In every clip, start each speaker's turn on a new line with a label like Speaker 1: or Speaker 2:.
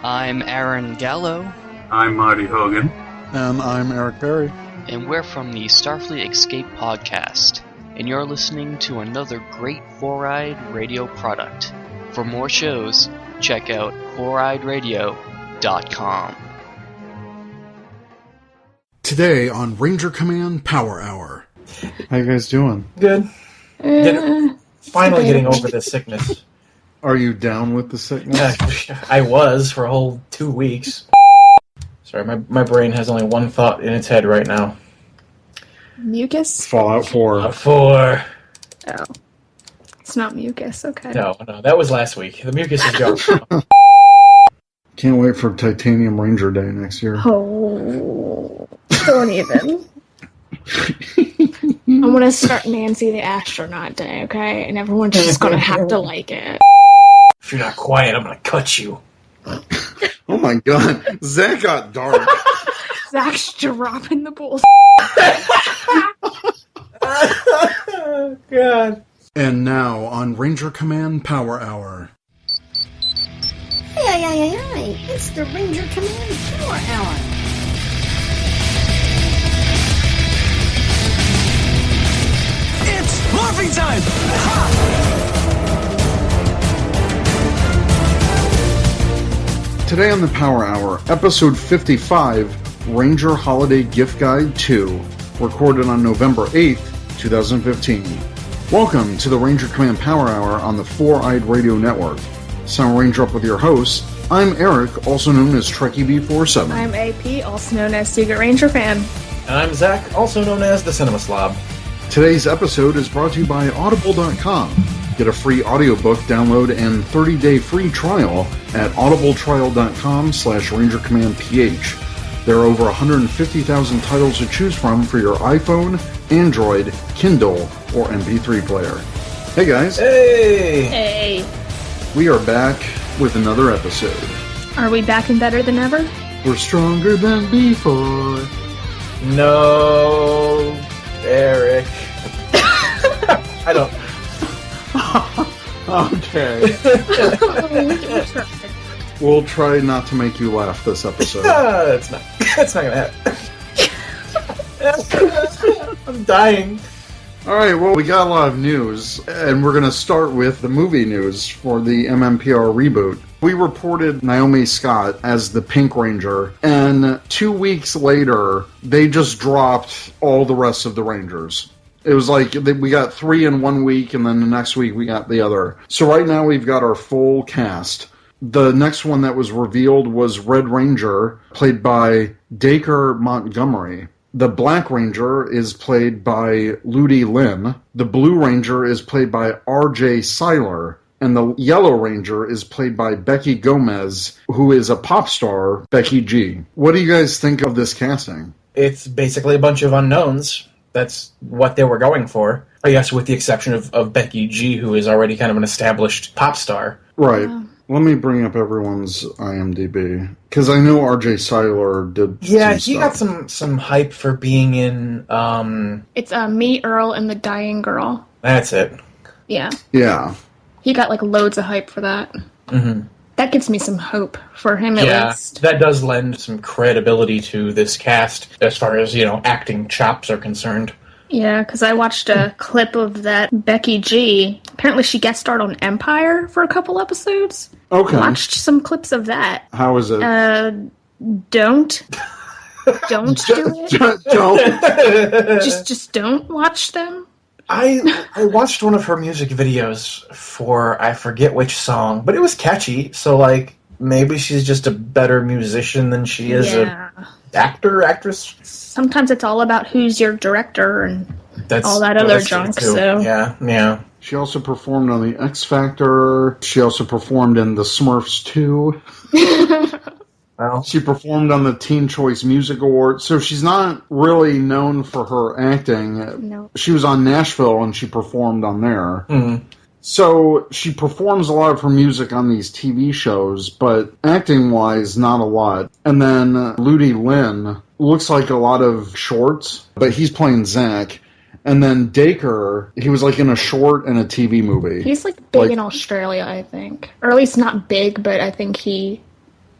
Speaker 1: I'm Aaron Gallo.
Speaker 2: I'm Marty Hogan.
Speaker 3: And I'm Eric Berry.
Speaker 1: And we're from the Starfleet Escape podcast. And you're listening to another great four-eyed radio product. For more shows, check out foureyedradio.com.
Speaker 3: Today on Ranger Command Power Hour. How you guys doing?
Speaker 4: Good. Finally getting over the sickness.
Speaker 3: Are you down with the sickness?
Speaker 4: I was for a whole 2 weeks. Sorry, my brain has only one thought in its head right now.
Speaker 5: Mucus?
Speaker 3: Fallout 4.
Speaker 4: 4.
Speaker 5: Oh. It's not mucus, okay.
Speaker 4: No, that was last week. The mucus is gone.
Speaker 3: Can't wait for Titanium Ranger Day next year.
Speaker 5: Oh, don't even. I'm gonna start Nancy the Astronaut Day, okay? And everyone's just gonna have to like it.
Speaker 4: If you're not quiet, I'm gonna cut you.
Speaker 3: Oh my god, Zach got dark.
Speaker 5: Zach's dropping the balls.
Speaker 4: God.
Speaker 3: And now on Ranger Command Power Hour.
Speaker 6: Hey, it's the Ranger Command Power Hour.
Speaker 7: It's morphing time! Ha!
Speaker 3: Today on the Power Hour, episode 55, Ranger Holiday Gift Guide 2, recorded on November 8th, 2015. Welcome to the Ranger Command Power Hour on the Four-Eyed Radio Network. Sound Ranger up with your hosts. I'm Eric, also known as Trekkie B47.
Speaker 5: I'm AP, also known as Secret Ranger Fan.
Speaker 4: And I'm Zach, also known as the Cinema Slob.
Speaker 3: Today's episode is brought to you by Audible.com. Get a free audiobook download and 30-day free trial at audibletrial.com/rangercommandph. There are over 150,000 titles to choose from for your iPhone, Android, Kindle, or MP3 player. Hey guys.
Speaker 5: Hey.
Speaker 3: We are back with another episode.
Speaker 5: Are we back and better than ever?
Speaker 3: We're stronger than before.
Speaker 4: No, Eric. I don't.
Speaker 3: Okay. We'll try not to make you laugh this episode.
Speaker 4: It's not gonna happen. I'm dying.
Speaker 3: Alright, well, we got a lot of news, and we're going to start with the movie news for the MMPR reboot. We reported Naomi Scott as the Pink Ranger, and 2 weeks later, they just dropped all the rest of the Rangers. It was like we got 3 in 1 week, and then the next week we got the other. So right now we've got our full cast. The next one that was revealed was Red Ranger, played by Dacre Montgomery. The Black Ranger is played by Ludi Lin. The Blue Ranger is played by R.J. Seiler. And the Yellow Ranger is played by Becky Gomez, who is a pop star, Becky G. What do you guys think of this casting?
Speaker 4: It's basically a bunch of unknowns. That's what they were going for. I guess with the exception of Becky G, who is already kind of an established pop star.
Speaker 3: Right. Yeah. Let me bring up everyone's IMDb. Because I know R.J. Seiler did
Speaker 4: he got some hype for being in...
Speaker 5: It's Me, Earl, and the Dying Girl.
Speaker 4: That's it.
Speaker 5: Yeah.
Speaker 3: Yeah.
Speaker 5: He got, loads of hype for that.
Speaker 4: Mm-hmm.
Speaker 5: That gives me some hope for him, at least.
Speaker 4: That does lend some credibility to this cast, as far as, acting chops are concerned.
Speaker 5: Yeah, because I watched a clip of that Becky G. Apparently she guest starred on Empire for a couple episodes.
Speaker 3: Okay.
Speaker 5: Watched some clips of that.
Speaker 3: How is it?
Speaker 5: Don't do it.
Speaker 3: Don't.
Speaker 5: Just don't watch them.
Speaker 4: I watched one of her music videos for, I forget which song, but it was catchy, so, maybe she's just a better musician than she is a actress.
Speaker 5: Sometimes it's all about who's your director and all that other junk, so...
Speaker 4: Yeah.
Speaker 3: She also performed on The X Factor. She also performed in The Smurfs 2.
Speaker 4: Well,
Speaker 3: she performed on the Teen Choice Music Awards, so she's not really known for her acting.
Speaker 5: No.
Speaker 3: She was on Nashville, and she performed on there.
Speaker 4: Mm-hmm.
Speaker 3: So she performs a lot of her music on these TV shows, but acting-wise, not a lot. And then Ludi Lin looks like a lot of shorts, but he's playing Zach. And then Dacre, he was in a short and a TV movie.
Speaker 5: He's big in Australia, I think. Or at least not big, but I think he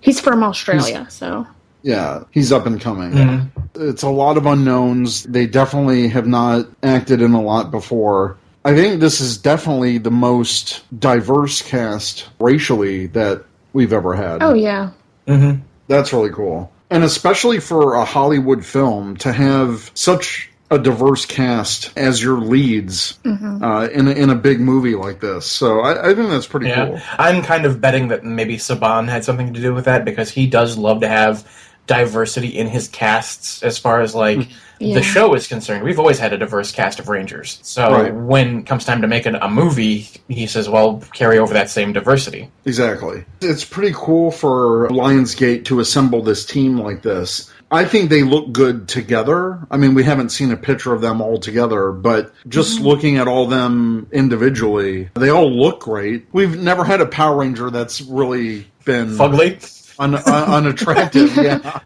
Speaker 5: He's from Australia, so...
Speaker 3: Yeah, he's up and coming.
Speaker 4: Mm-hmm.
Speaker 3: It's a lot of unknowns. They definitely have not acted in a lot before. I think this is definitely the most diverse cast racially that we've ever had.
Speaker 5: Oh, yeah.
Speaker 4: Mm-hmm.
Speaker 3: That's really cool. And especially for a Hollywood film, to have such a diverse cast as your leads in a big movie like this. So I think that's pretty cool.
Speaker 4: I'm kind of betting that maybe Saban had something to do with that, because he does love to have diversity in his casts as far as, like, the show is concerned. We've always had a diverse cast of Rangers. So when it comes time to make a movie, he says, well, carry over that same diversity.
Speaker 3: Exactly. It's pretty cool for Lionsgate to assemble this team like this. I think they look good together. I mean, we haven't seen a picture of them all together, but just looking at all them individually, they all look great. We've never had a Power Ranger that's really been...
Speaker 4: Fugly?
Speaker 3: Unattractive, yeah.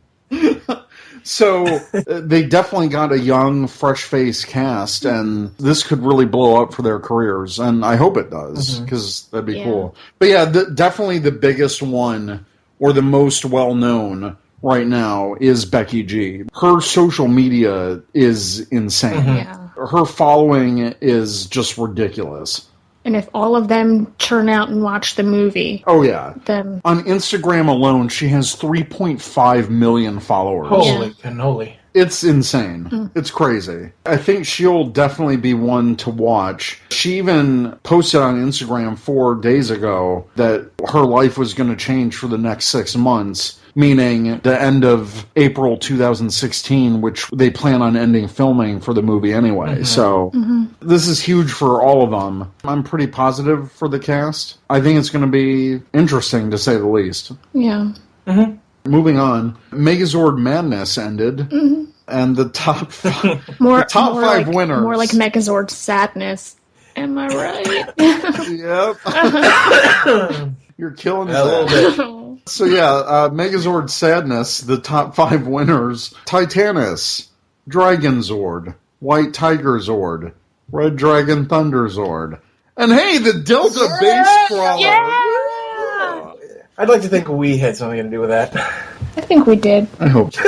Speaker 3: So they definitely got a young, fresh-faced cast, and this could really blow up for their careers, and I hope it does, because that'd be cool. But yeah, definitely the biggest one, or the most well-known right now, is Becky G. Her social media is insane.
Speaker 5: Yeah.
Speaker 3: Her following is just ridiculous.
Speaker 5: And if all of them turn out and watch the movie...
Speaker 3: Oh, yeah.
Speaker 5: Then...
Speaker 3: On Instagram alone, she has 3.5 million followers.
Speaker 4: Holy cannoli.
Speaker 3: It's insane. It's crazy. I think she'll definitely be one to watch. She even posted on Instagram 4 days ago that her life was going to change for the next 6 months, meaning the end of April 2016, which they plan on ending filming for the movie anyway. So this is huge for all of them. I'm pretty positive for the cast. I think it's going to be interesting, to say the least.
Speaker 5: Yeah.
Speaker 3: Moving on, Megazord Madness ended, and the top five winners.
Speaker 5: More like Megazord Sadness. Am I right?
Speaker 3: Yep. You're killing me.
Speaker 4: A little bit.
Speaker 3: So yeah, Megazord Sadness, the top 5 winners: Titanus, Dragon Zord, White Tiger Zord, Red Dragon Thunder Zord, and hey, the Delta Base Crawler.
Speaker 5: Yeah!
Speaker 4: I'd like to think we had something to do with that.
Speaker 5: I think we did.
Speaker 3: I hope so.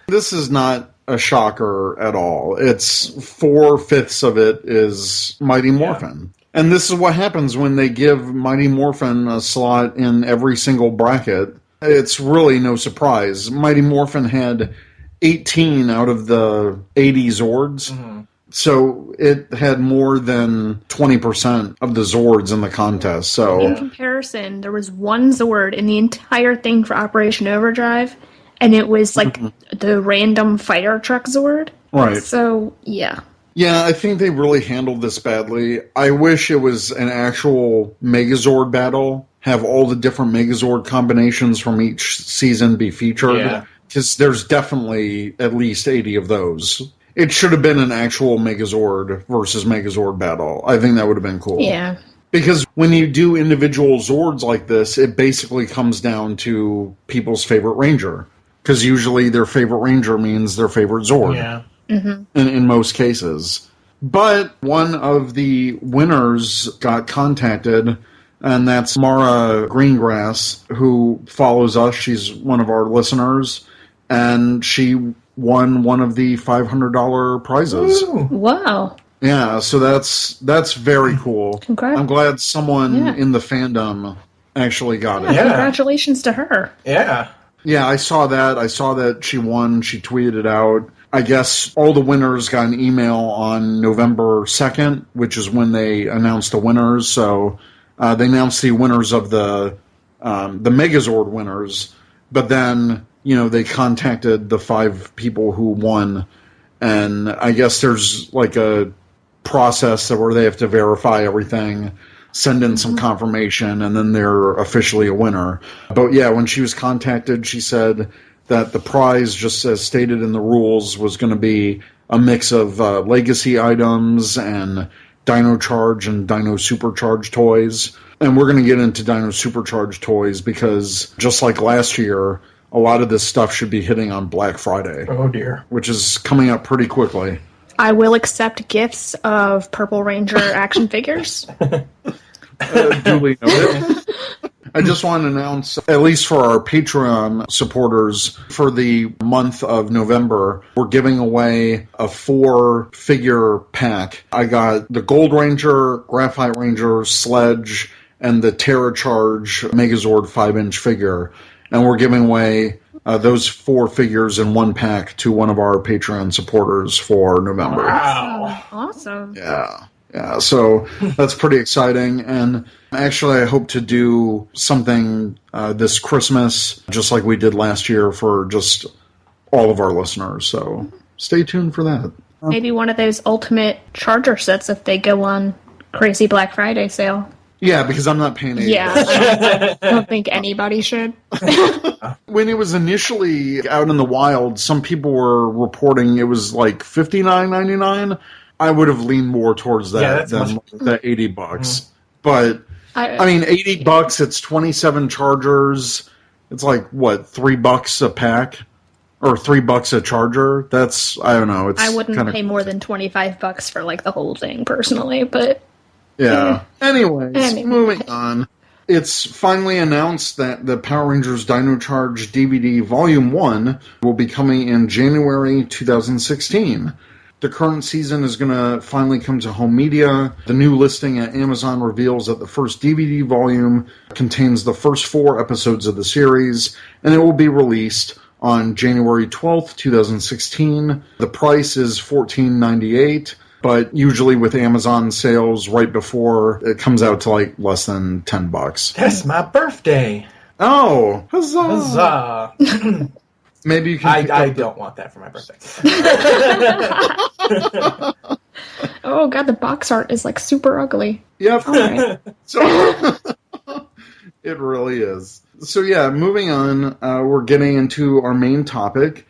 Speaker 3: This is not a shocker at all. It's 4/5 of it is Mighty Morphin. And this is what happens when they give Mighty Morphin a slot in every single bracket. It's really no surprise. Mighty Morphin had 18 out of the 80 Zords. So it had more than 20% of the Zords in the contest. So
Speaker 5: in comparison, there was one Zord in the entire thing for Operation Overdrive, and it was like the random fighter truck Zord.
Speaker 3: Right.
Speaker 5: So, yeah.
Speaker 3: Yeah, I think they really handled this badly. I wish it was an actual Megazord battle. Have all the different Megazord combinations from each season be featured. Because there's definitely at least 80 of those. It should have been an actual Megazord versus Megazord battle. I think that would have been cool.
Speaker 5: Yeah.
Speaker 3: Because when you do individual Zords like this, it basically comes down to people's favorite Ranger. Because usually their favorite Ranger means their favorite Zord.
Speaker 4: Yeah.
Speaker 3: In most cases. But one of the winners got contacted, and that's Mara Greengrass, who follows us. She's one of our listeners, and she won one of the $500 prizes.
Speaker 4: Ooh.
Speaker 5: Wow.
Speaker 3: Yeah, so that's very cool.
Speaker 5: Congrats.
Speaker 3: I'm glad someone in the fandom actually got it.
Speaker 4: Yeah.
Speaker 5: Congratulations to her.
Speaker 4: Yeah.
Speaker 3: Yeah, I saw that. I saw that she won. She tweeted it out. I guess all the winners got an email on November 2nd, which is when they announced the winners. So they announced the winners of the Megazord winners, but then they contacted the 5 people who won, and I guess there's like a process where they have to verify everything, send in some confirmation, and then they're officially a winner. But yeah, when she was contacted, she said that the prize, just as stated in the rules, was going to be a mix of legacy items and Dino Charge and Dino Supercharge toys. And we're going to get into Dino Supercharge toys because, just like last year, a lot of this stuff should be hitting on Black Friday.
Speaker 4: Oh, dear.
Speaker 3: Which is coming up pretty quickly.
Speaker 5: I will accept gifts of Purple Ranger action figures.
Speaker 3: Duly noted. I just want to announce, at least for our Patreon supporters, for the month of November, we're giving away a 4-figure pack. I got the Gold Ranger, Graphite Ranger, Sledge, and the Terra Charge Megazord 5-inch figure. And we're giving away those 4 figures in one pack to one of our Patreon supporters for November.
Speaker 4: Wow.
Speaker 5: Awesome.
Speaker 3: Yeah. Yeah, so that's pretty exciting. And actually, I hope to do something this Christmas, just like we did last year for just all of our listeners. So stay tuned for that.
Speaker 5: Maybe one of those ultimate charger sets if they go on crazy Black Friday sale.
Speaker 3: Yeah, because I'm not paying $80.
Speaker 5: Yeah, I don't think anybody should.
Speaker 3: When it was initially out in the wild, some people were reporting it was like $59.99. I would have leaned more towards that than the $80. Mm. But I mean, $80. It's 27 chargers. It's like what, $3 a pack, or $3 a charger? That's, I don't know. It's
Speaker 5: I wouldn't pay more than $25 for like the whole thing personally, but
Speaker 3: yeah. Anyways, moving on. It's finally announced that the Power Rangers Dino Charge DVD Volume 1 will be coming in January 2016. The current season is going to finally come to home media. The new listing at Amazon reveals that the first DVD volume contains the first 4 episodes of the series, and it will be released on January 12th, 2016. The price is $14.98, but usually with Amazon sales right before, it comes out to like less than $10.
Speaker 4: That's my birthday.
Speaker 3: Oh, huzzah!
Speaker 4: Huzzah!
Speaker 3: Maybe you can.
Speaker 4: I don't want that for my birthday.
Speaker 5: oh god, the box art is like super ugly.
Speaker 3: Yep.
Speaker 5: Right.
Speaker 3: So, it really is. So yeah, moving on, we're getting into our main topic.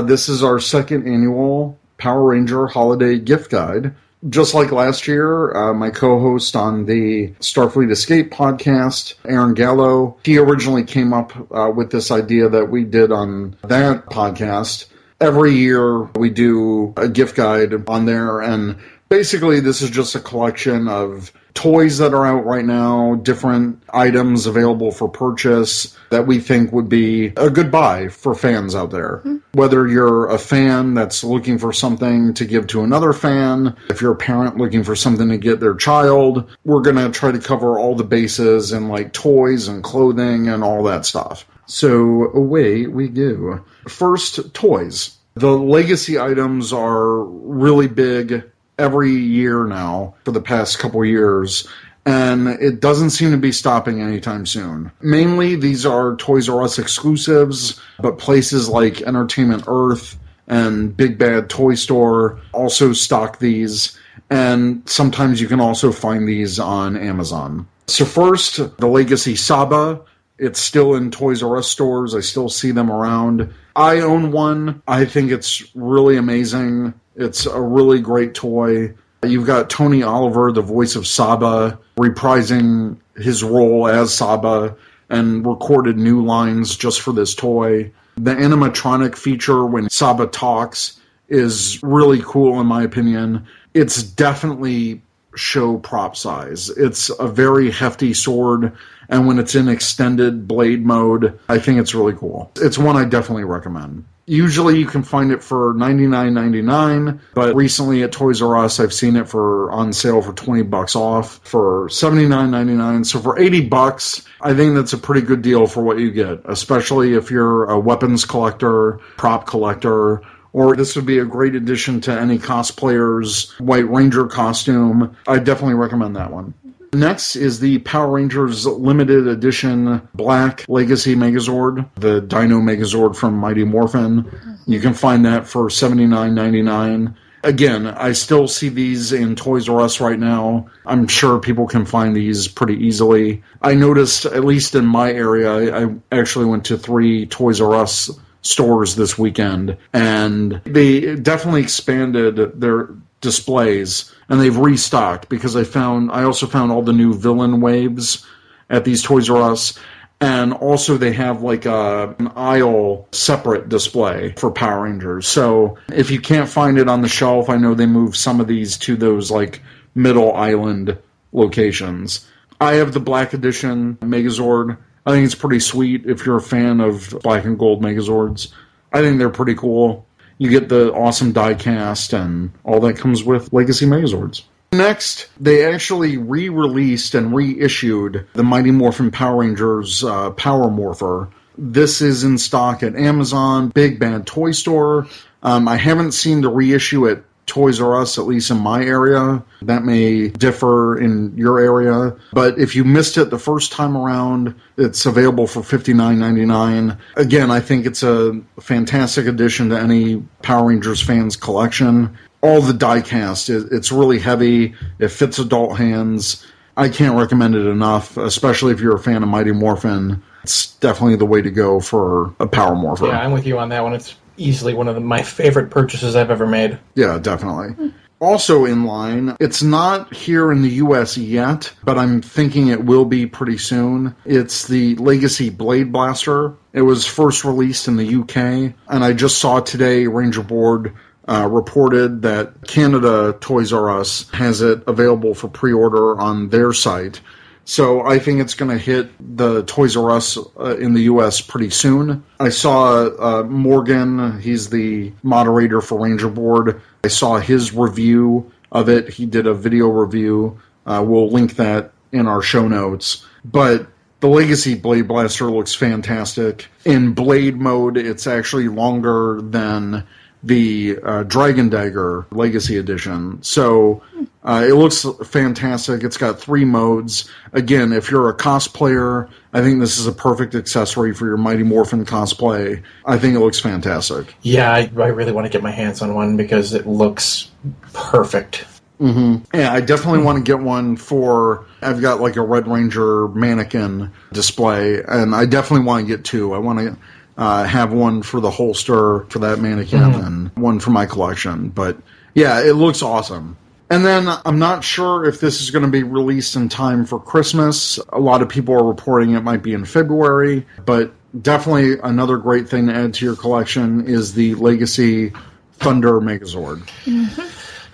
Speaker 3: This is our second annual Power Ranger Holiday Gift Guide. Just like last year, my co-host on the Starfleet Escape podcast, Aaron Gallo, he originally came up with this idea that we did on that podcast. Every year we do a gift guide on there, and basically this is just a collection of toys that are out right now, different items available for purchase that we think would be a good buy for fans out there. Mm-hmm. Whether you're a fan that's looking for something to give to another fan, if you're a parent looking for something to get their child, we're going to try to cover all the bases in like toys and clothing and all that stuff. So away we go. First, toys. The legacy items are really big every year now for the past couple years, and it doesn't seem to be stopping anytime soon. Mainly, these are Toys R Us exclusives, but places like Entertainment Earth and Big Bad Toy Store also stock these, and sometimes you can also find these on Amazon. So first, the Legacy Saba. It's still in Toys R Us stores. I still see them around. I own one. I think it's really amazing. It's a really great toy. You've got Tony Oliver, the voice of Saba, reprising his role as Saba and recorded new lines just for this toy. The animatronic feature when Saba talks is really cool in my opinion. It's definitely show prop size. It's a very hefty sword, and when it's in extended blade mode, I think it's really cool. It's one I definitely recommend. Usually you can find it for $99.99, but recently at Toys R Us I've seen it on sale for $20 off for $79.99. So for $80, I think that's a pretty good deal for what you get, especially if you're a weapons collector, prop collector, or this would be a great addition to any cosplayer's White Ranger costume. I definitely recommend that one. Next is the Power Rangers Limited Edition Black Legacy Megazord, the Dino Megazord from Mighty Morphin. You can find that for $79.99. Again, I still see these in Toys R Us right now. I'm sure people can find these pretty easily. I noticed, at least in my area, I actually went to 3 Toys R Us stores this weekend, and they definitely expanded their displays, and they've restocked because I also found all the new villain waves at these Toys R Us, and also they have like an aisle separate display for Power Rangers. So if you can't find it on the shelf, I know they moved some of these to those like middle island locations. I have the Black Edition Megazord. I think it's pretty sweet if you're a fan of black and gold Megazords. I think they're pretty cool. You get the awesome die cast and all that comes with Legacy Megazords. Next, they actually re-released and reissued the Mighty Morphin Power Rangers Power Morpher. This is in stock at Amazon, Big Bad Toy Store. I haven't seen the reissue at Toys R Us, at least in my area. That may differ in your area. But if you missed it the first time around, it's available for $59.99. Again, I think it's a fantastic addition to any Power Rangers fans collection. All the die cast, it's really heavy. It fits adult hands. I can't recommend it enough, especially if you're a fan of Mighty Morphin. It's definitely the way to go for a Power Morpher.
Speaker 4: Yeah, I'm with you on that one. It's easily one of my favorite purchases I've ever made.
Speaker 3: Yeah, definitely. Also in line, it's not here in the U.S. yet, but I'm thinking it will be pretty soon. It's the Legacy Blade Blaster. It was first released in the UK, and I just saw today Ranger Board reported that Canada Toys R Us has it available for pre-order on their site. So I think it's going to hit the Toys R Us in the U.S. pretty soon. I saw Morgan, he's the moderator for Ranger Board. I saw his review of it. He did a video review. We'll link that in our show notes. But the Legacy Blade Blaster looks fantastic. In Blade mode, it's actually longer than the Dragon Dagger Legacy Edition. So it looks fantastic. It's got 3 modes. Again, if you're a cosplayer, I think this is a perfect accessory for your Mighty Morphin cosplay. I think it looks fantastic.
Speaker 4: Yeah, I really want to get my hands on one because it looks perfect.
Speaker 3: Mm-hmm. Yeah, I definitely want to get one for... I've got like a Red Ranger mannequin display, and I definitely want to get 2. I want to... have one for the holster for that mannequin and one for my collection. But yeah, it looks awesome. And then I'm not sure if this is going to be released in time for Christmas. A lot of people are reporting it might be in February, but definitely another great thing to add to your collection is the Legacy Thunder Megazord.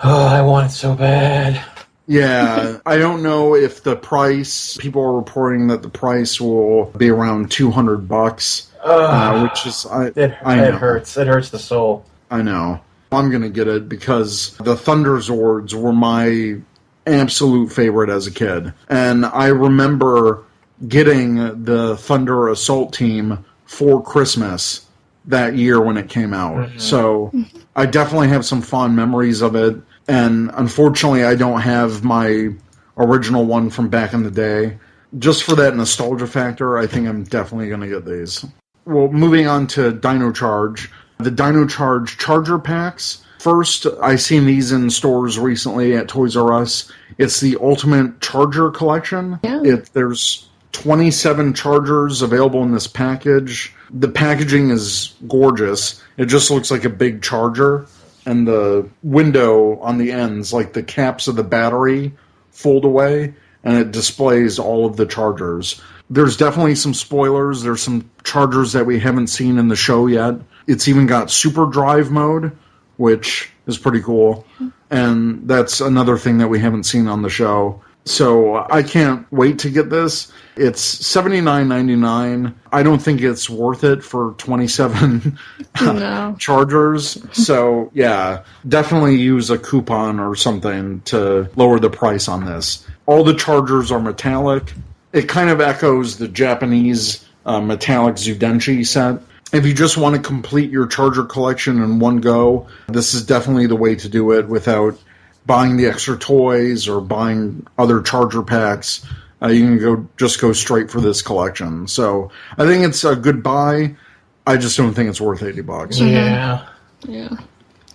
Speaker 4: Oh, I want it so bad.
Speaker 3: Yeah, I don't know if the price, people are reporting that the price will be around $200. Which is
Speaker 4: it hurts. It hurts the soul.
Speaker 3: I know. I'm gonna get it because the Thunder Zords were my absolute favorite as a kid, and I remember getting the Thunder Assault Team for Christmas that year when it came out. So I definitely have some fond memories of it, and unfortunately, I don't have my original one from back in the day. Just for that nostalgia factor, I think I'm definitely gonna get these. Well, moving on to Dino Charge. The Dino Charge Charger Packs. First, I seen these in stores recently at Toys R Us. It's the Ultimate Charger Collection.
Speaker 5: Yeah.
Speaker 3: There's 27 chargers available in this package. The packaging is gorgeous. It just looks like a big charger. And the window on the ends, like the caps of the battery, fold away. And it displays all of the chargers. There's definitely some spoilers. There's some chargers that we haven't seen in the show yet. It's even got Super Drive mode, which is pretty cool. And that's another thing that we haven't seen on the show. So I can't wait to get this. It's $79.99. I don't think it's worth it for 27 chargers. So yeah, definitely use a coupon or something to lower the price on this. All the chargers are metallic. It kind of echoes the Japanese metallic Zudenchi set. If you just want to complete your charger collection in one go, this is definitely the way to do it without buying the extra toys or buying other charger packs. You can go straight for this collection. So I think it's a good buy. I just don't think it's worth $80.
Speaker 4: Yeah.
Speaker 5: Yeah.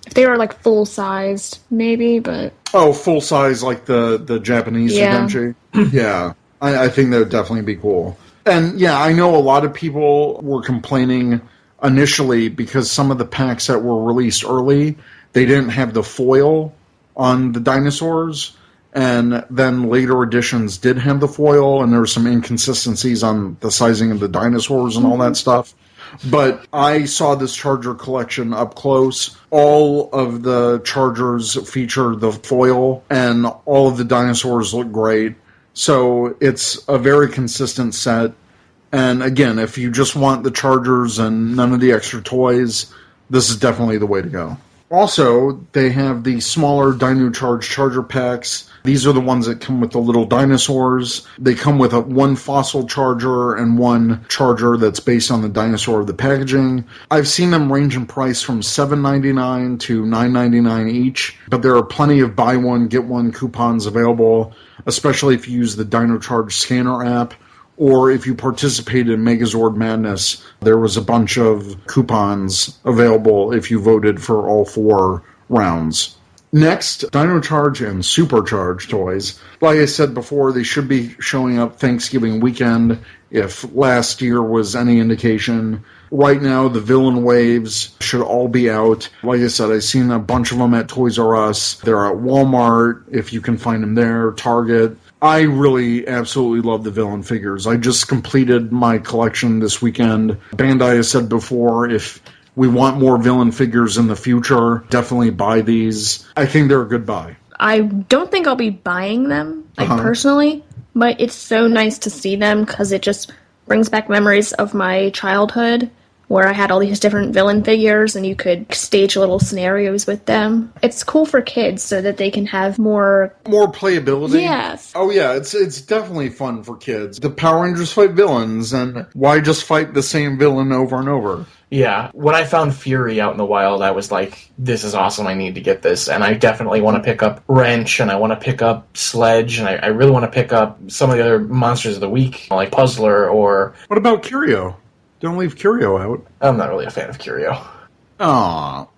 Speaker 5: If they were like full sized, maybe, but
Speaker 3: full size like the Japanese Zudenchi. Yeah. I think that would definitely be cool. And yeah, I know a lot of people were complaining initially because some of the packs that were released early, they didn't have the foil on the dinosaurs. And then later editions did have the foil, and there were some inconsistencies on the sizing of the dinosaurs and all that stuff. But I saw this charger collection up close. All of the chargers feature the foil, and all of the dinosaurs look great. So it's a very consistent set. And again, if you just want the chargers and none of the extra toys, this is definitely the way to go. Also, they have the smaller Dino Charge charger packs. These are the ones that come with the little dinosaurs. They come with one fossil charger and one charger that's based on the dinosaur of the packaging. I've seen them range in price from $7.99 to $9.99 each, but there are plenty of buy one, get one coupons available, especially if you use the Dino Charge scanner app. Or if you participated in Megazord Madness, there was a bunch of coupons available if you voted for all 4 rounds. Next, Dino Charge and Supercharge toys. Like I said before, they should be showing up Thanksgiving weekend, if last year was any indication. Right now, the villain waves should all be out. Like I said, I've seen a bunch of them at Toys R Us. They're at Walmart, if you can find them there, Target. I really absolutely love the villain figures. I just completed my collection this weekend. Bandai has said before, if we want more villain figures in the future, definitely buy these. I think they're a good buy.
Speaker 5: I don't think I'll be buying them, personally, but it's so nice to see them because it just brings back memories of my childhood where I had all these different villain figures and you could stage little scenarios with them. It's cool for kids so that they can have more
Speaker 3: playability.
Speaker 5: Yes.
Speaker 3: Oh yeah, it's definitely fun for kids. The Power Rangers fight villains, and why just fight the same villain over and over?
Speaker 4: Yeah, when I found Fury out in the wild, I was like, this is awesome, I need to get this. And I definitely want to pick up Wrench, and I want to pick up Sledge, and I really want to pick up some of the other Monsters of the Week, like Puzzler or...
Speaker 3: What about Curio? Don't leave Curio out.
Speaker 4: I'm not really a fan of Curio.
Speaker 3: Aww.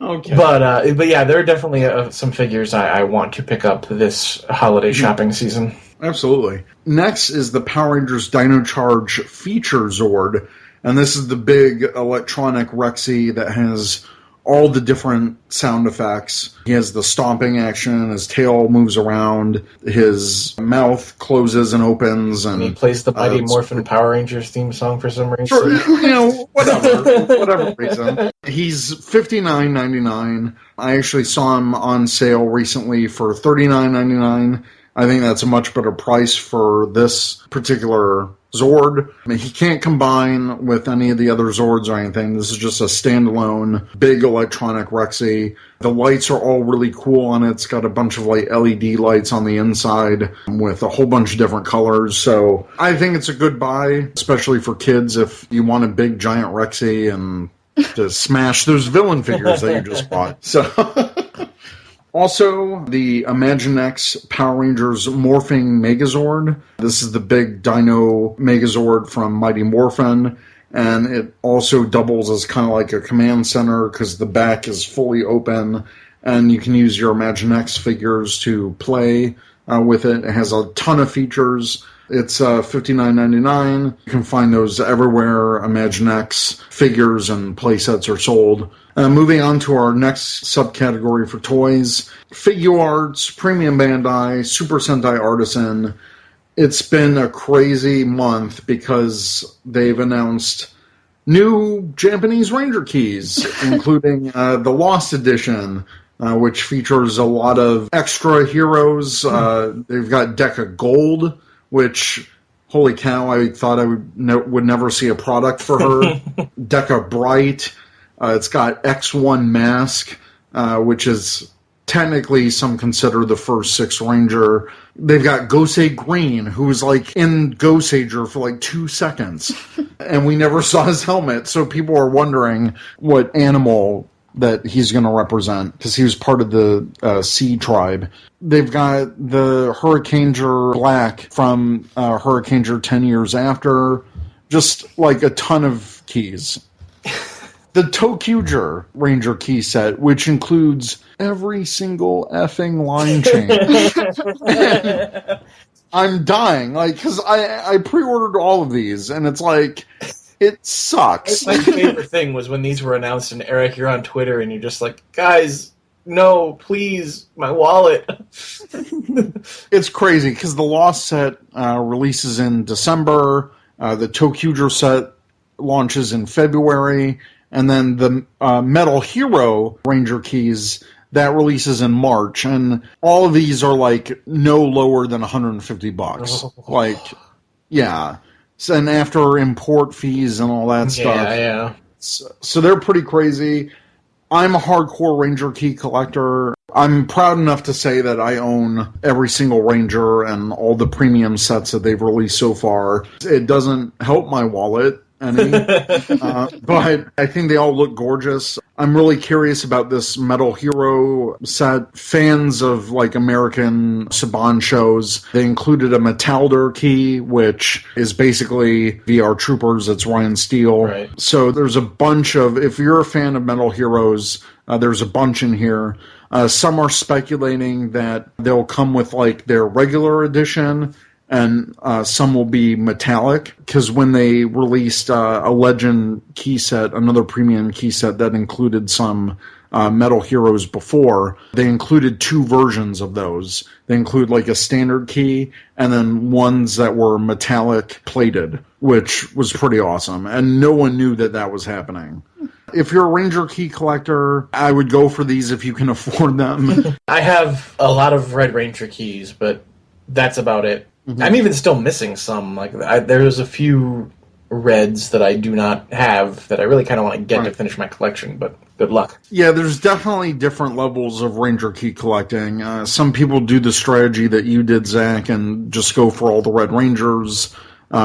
Speaker 3: Okay.
Speaker 4: But yeah, there are definitely some figures I want to pick up this holiday shopping season.
Speaker 3: Absolutely. Next is the Power Rangers Dino Charge Feature Zord. And this is the big electronic Rexy that has all the different sound effects. He has the stomping action, his tail moves around, his mouth closes and opens. And
Speaker 4: he plays the Mighty Morphin Power Rangers theme song for some reason.
Speaker 3: Sure, whatever reason. He's $59.99. I actually saw him on sale recently for $39.99. I think that's a much better price for this particular Zord. I mean, he can't combine with any of the other Zords or anything. This is just a standalone, big electronic Rexy. The lights are all really cool on it. It's got a bunch of like LED lights on the inside with a whole bunch of different colors. So I think it's a good buy, especially for kids if you want a big giant Rexy and to smash those villain figures that you just bought. So... Also, the Imaginext Power Rangers Morphing Megazord. This is the big Dino Megazord from Mighty Morphin, and it also doubles as kind of like a command center because the back is fully open, and you can use your Imaginext figures to play with it. It has a ton of features. It's $59.99. You can find those everywhere. Imaginext figures and playsets are sold. Moving on to our next subcategory for toys, Figuarts, Premium Bandai, Super Sentai Artisan. It's been a crazy month because they've announced new Japanese Ranger keys, including the Lost Edition, which features a lot of extra heroes. They've got Deca Gold, which, holy cow, I thought I would never see a product for her. Deca Bright. It's got X1 Mask, which is technically some consider the first 6 Ranger. They've got Gosei Green, who was like in Gosager for like 2 seconds. And we never saw his helmet, so people are wondering what animal that he's going to represent, because he was part of the Sea Tribe. They've got the Hurricaneger Black from Hurricaneger 10 years after. Just like a ton of keys. The Tokuger Ranger key set, which includes every single effing line change. I'm dying, like, because I pre-ordered all of these, and it's like, it sucks.
Speaker 4: My favorite thing was when these were announced, and Eric, you're on Twitter, and you're just like, guys, no, please, my wallet.
Speaker 3: It's crazy, because the Lost set releases in December, the Tokuger set launches in February, and then the Metal Hero Ranger keys, That releases in March, and all of these are like no lower than $150.
Speaker 4: Oh.
Speaker 3: Like, yeah. And after import fees and all that stuff.
Speaker 4: Yeah.
Speaker 3: So they're pretty crazy. I'm a hardcore Ranger key collector. I'm proud enough to say that I own every single Ranger and all the premium sets that they've released so far. It doesn't help my wallet any, but I think they all look gorgeous. I'm really curious about this Metal Hero set. Fans of like American Saban shows, they included a Metalder key, which is basically VR Troopers. It's Ryan Steele.
Speaker 4: Right.
Speaker 3: So there's a bunch of, if you're a fan of Metal Heroes, there's a bunch in here. Some are speculating that they'll come with like their regular edition, and some will be metallic, because when they released a Legend key set, another premium key set that included some Metal Heroes before, they included two versions of those. They include like a standard key and then ones that were metallic plated, which was pretty awesome. And no one knew that that was happening. If you're a Ranger key collector, I would go for these if you can afford them.
Speaker 4: I have a lot of Red Ranger keys, but that's about it. Mm-hmm. I'm even still missing some. Like there's a few reds that I do not have that I really kind of want to get to finish my collection, but good luck.
Speaker 3: Yeah, there's definitely different levels of Ranger key collecting. Some people do the strategy that you did, Zach, and just go for all the Red Rangers.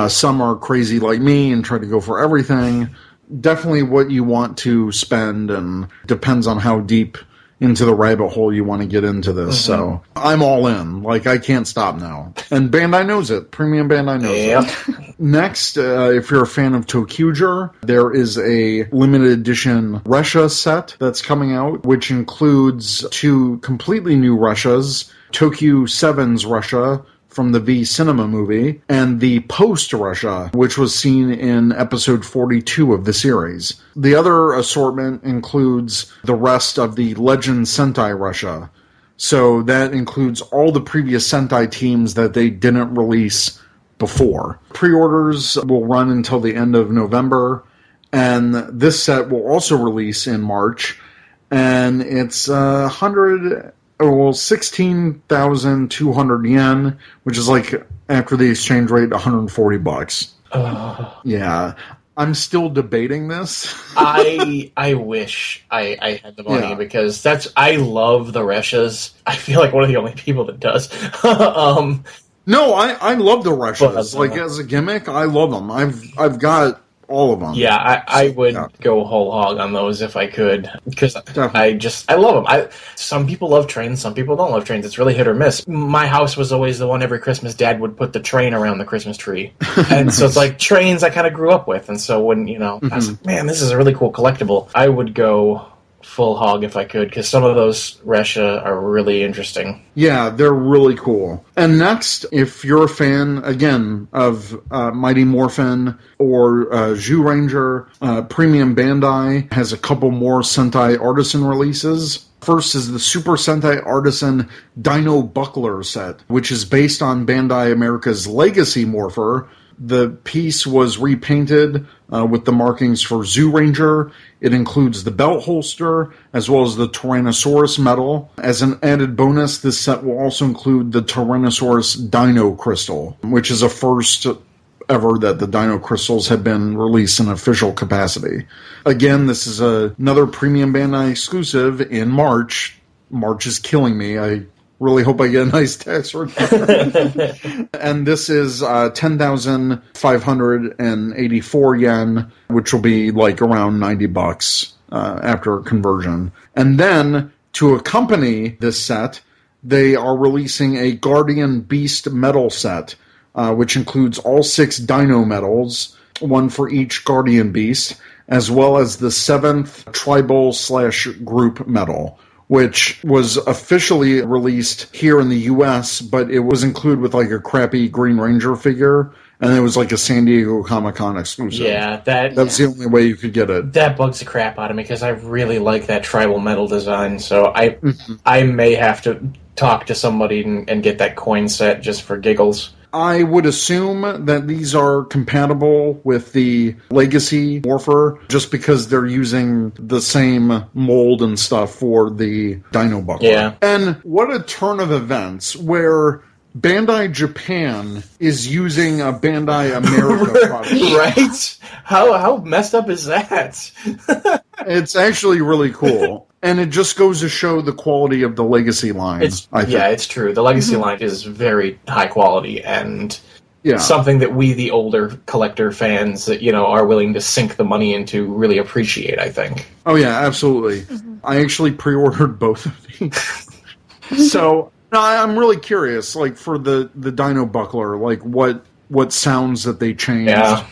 Speaker 3: Some are crazy like me and try to go for everything. Definitely what you want to spend, and depends on how deep into the rabbit hole you want to get into this. So I'm all in. Like, I can't stop now. And Bandai knows it. Premium Bandai knows it. Next, if you're a fan of Tokuger, there is a limited edition Resha set that's coming out, which includes two completely new Reshas, Tokyo 7's Resha from the V Cinema movie, and the Post Resha, which was seen in episode 42 of the series. The other assortment includes the rest of the Legend Sentai Resha. So that includes all the previous Sentai teams that they didn't release before. Pre-orders will run until the end of November, and this set will also release in March, and it's 16,200 yen, which is like, after the exchange rate, $140. Yeah. I'm still debating this.
Speaker 4: I wish I had the money, because I love the Reshas. I feel like one of the only people that does.
Speaker 3: No, I love the Reshas. Like, as a gimmick, I love them. I've got all of them.
Speaker 4: Yeah, I would go whole hog on those if I could, because I love them. Some people love trains, some people don't love trains. It's really hit or miss. My house was always the one every Christmas Dad would put the train around the Christmas tree. And so it's like trains I kind of grew up with. And so when, I was like, man, this is a really cool collectible, I would go full hog if I could, because some of those Resha are really interesting.
Speaker 3: Yeah, they're really cool. And next, if you're a fan, again, of Mighty Morphin or Zhu Ranger, Premium Bandai has a couple more Sentai Artisan releases. First is the Super Sentai Artisan Dino Buckler set, which is based on Bandai America's Legacy Morpher. The piece was repainted with the markings for Zhu Ranger. It includes the belt holster as well as the Tyrannosaurus medal. As an added bonus, this set will also include the Tyrannosaurus Dino Crystal, which is a first ever that the Dino Crystals have been released in official capacity. Again, this is another Premium Bandai exclusive in March. March is killing me. I really hope I get a nice tax return. And this is 10,584 yen, which will be like around $90 after conversion. And then, to accompany this set, they are releasing a Guardian Beast medal set, which includes all 6 Dino medals, one for each Guardian Beast, as well as the 7th Tribal/Group medal, which was officially released here in the U.S., but it was included with like a crappy Green Ranger figure, and it was like a San Diego Comic-Con exclusive.
Speaker 4: Yeah,
Speaker 3: that's the only way you could get it.
Speaker 4: That bugs the crap out of me, because I really like that tribal metal design, so I may have to talk to somebody and get that coin set just for giggles.
Speaker 3: I would assume that these are compatible with the Legacy Morpher just because they're using the same mold and stuff for the Dino Buckler.
Speaker 4: Yeah.
Speaker 3: And what a turn of events where Bandai Japan is using a Bandai America product.
Speaker 4: Right? How messed up is that?
Speaker 3: It's actually really cool. And it just goes to show the quality of the Legacy line.
Speaker 4: It's true. The Legacy line is very high quality and something that we, the older collector fans, are willing to sink the money into, really appreciate, I think.
Speaker 3: Oh, yeah, absolutely. Mm-hmm. I actually pre-ordered both of these. So, no, I'm really curious, like, for the Dino Buckler, like, what sounds that they changed.
Speaker 4: Yeah.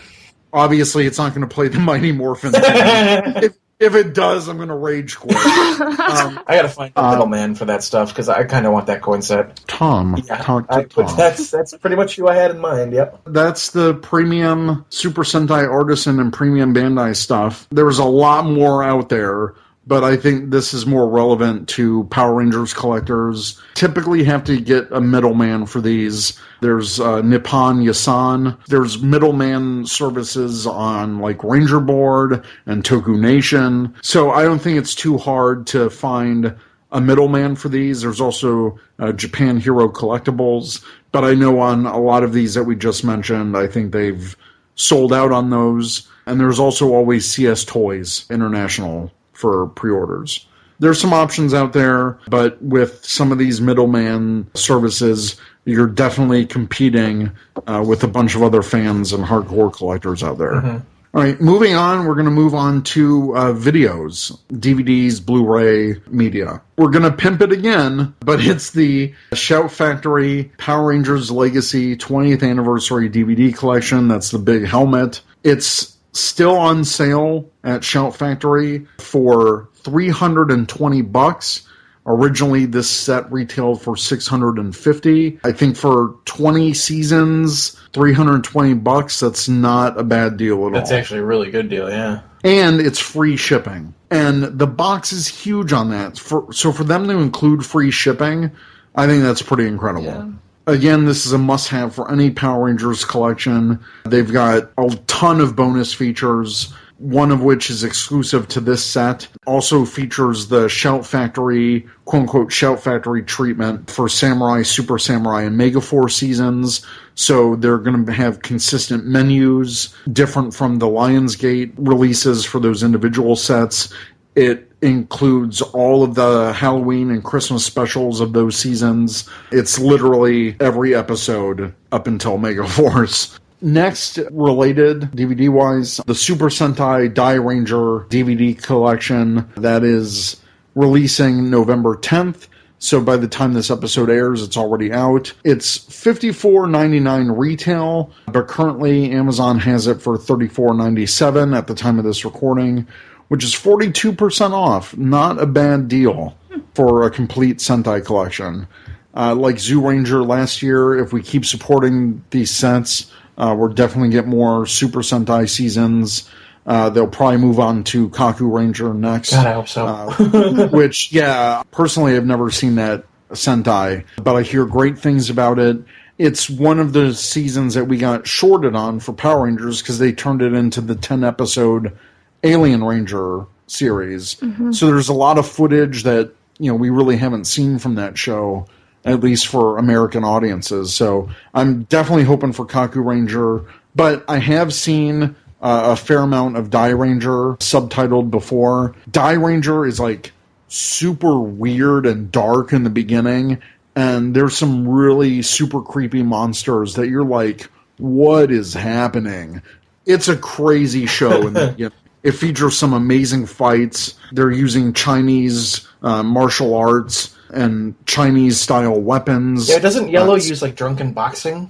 Speaker 3: Obviously, it's not going to play the Mighty Morphin thing. If it does, I'm going to rage quit.
Speaker 4: I got to find a middleman for that stuff, because I kind of want that coin set.
Speaker 3: Tom.
Speaker 4: Yeah,
Speaker 3: Talk to Tom.
Speaker 4: That's pretty much who I had in mind, yep.
Speaker 3: That's the premium Super Sentai Artisan and premium Bandai stuff. There's a lot more out there, but I think this is more relevant to Power Rangers collectors. Typically have to get a middleman for these. There's Nippon Yasan. There's middleman services on like Ranger Board and Toku Nation. So I don't think it's too hard to find a middleman for these. There's also Japan Hero Collectibles. But I know on a lot of these that we just mentioned, I think they've sold out on those. And there's also always CS Toys International for pre-orders. There's some options out there, but with some of these middleman services, you're definitely competing with a bunch of other fans and hardcore collectors out there. Mm-hmm. All right, moving on, we're going to move on to videos, DVDs, Blu-ray, media. We're going to pimp it again, but it's the Shout Factory Power Rangers Legacy 20th Anniversary DVD Collection. That's the big helmet. It's still on sale at Shout Factory for $320. Originally, this set retailed for $650. I think for 20 seasons, $320, that's not a bad deal at all.
Speaker 4: That's actually a really good deal, yeah.
Speaker 3: And it's free shipping. And the box is huge on that. So for them to include free shipping, I think that's pretty incredible. Yeah. Again, this is a must-have for any Power Rangers collection. They've got a ton of bonus features, one of which is exclusive to this set. Also features the Shout Factory, quote-unquote, Shout Factory treatment for Samurai, Super Samurai, and Megaforce seasons. So they're going to have consistent menus, different from the Lionsgate releases for those individual sets. It includes all of the Halloween and Christmas specials of those seasons. It's literally every episode up until Megaforce. Next, related DVD-wise, the Super Sentai Die Ranger DVD collection that is releasing November 10th. So by the time this episode airs, it's already out. It's $54.99 retail, but currently Amazon has it for $34.97 at the time of this recording, which is 42% off. Not a bad deal for a complete Sentai collection. Like Zoo Ranger last year, if we keep supporting these sets, we'll definitely get more Super Sentai seasons. They'll probably move on to Kaku Ranger next.
Speaker 4: God, I hope so.
Speaker 3: Which, yeah, personally I've never seen that Sentai, but I hear great things about it. It's one of the seasons that we got shorted on for Power Rangers because they turned it into the 10-episode Alien Ranger series. Mm-hmm. So there's a lot of footage that, we really haven't seen from that show, at least for American audiences. So I'm definitely hoping for Kaku Ranger, but I have seen a fair amount of Die Ranger subtitled before. Die Ranger is like super weird and dark in the beginning, and there's some really super creepy monsters that you're like, what is happening? It's a crazy show in the beginning. It features some amazing fights. They're using Chinese martial arts and Chinese-style weapons.
Speaker 4: Yeah, doesn't Yellow use, like, drunken boxing?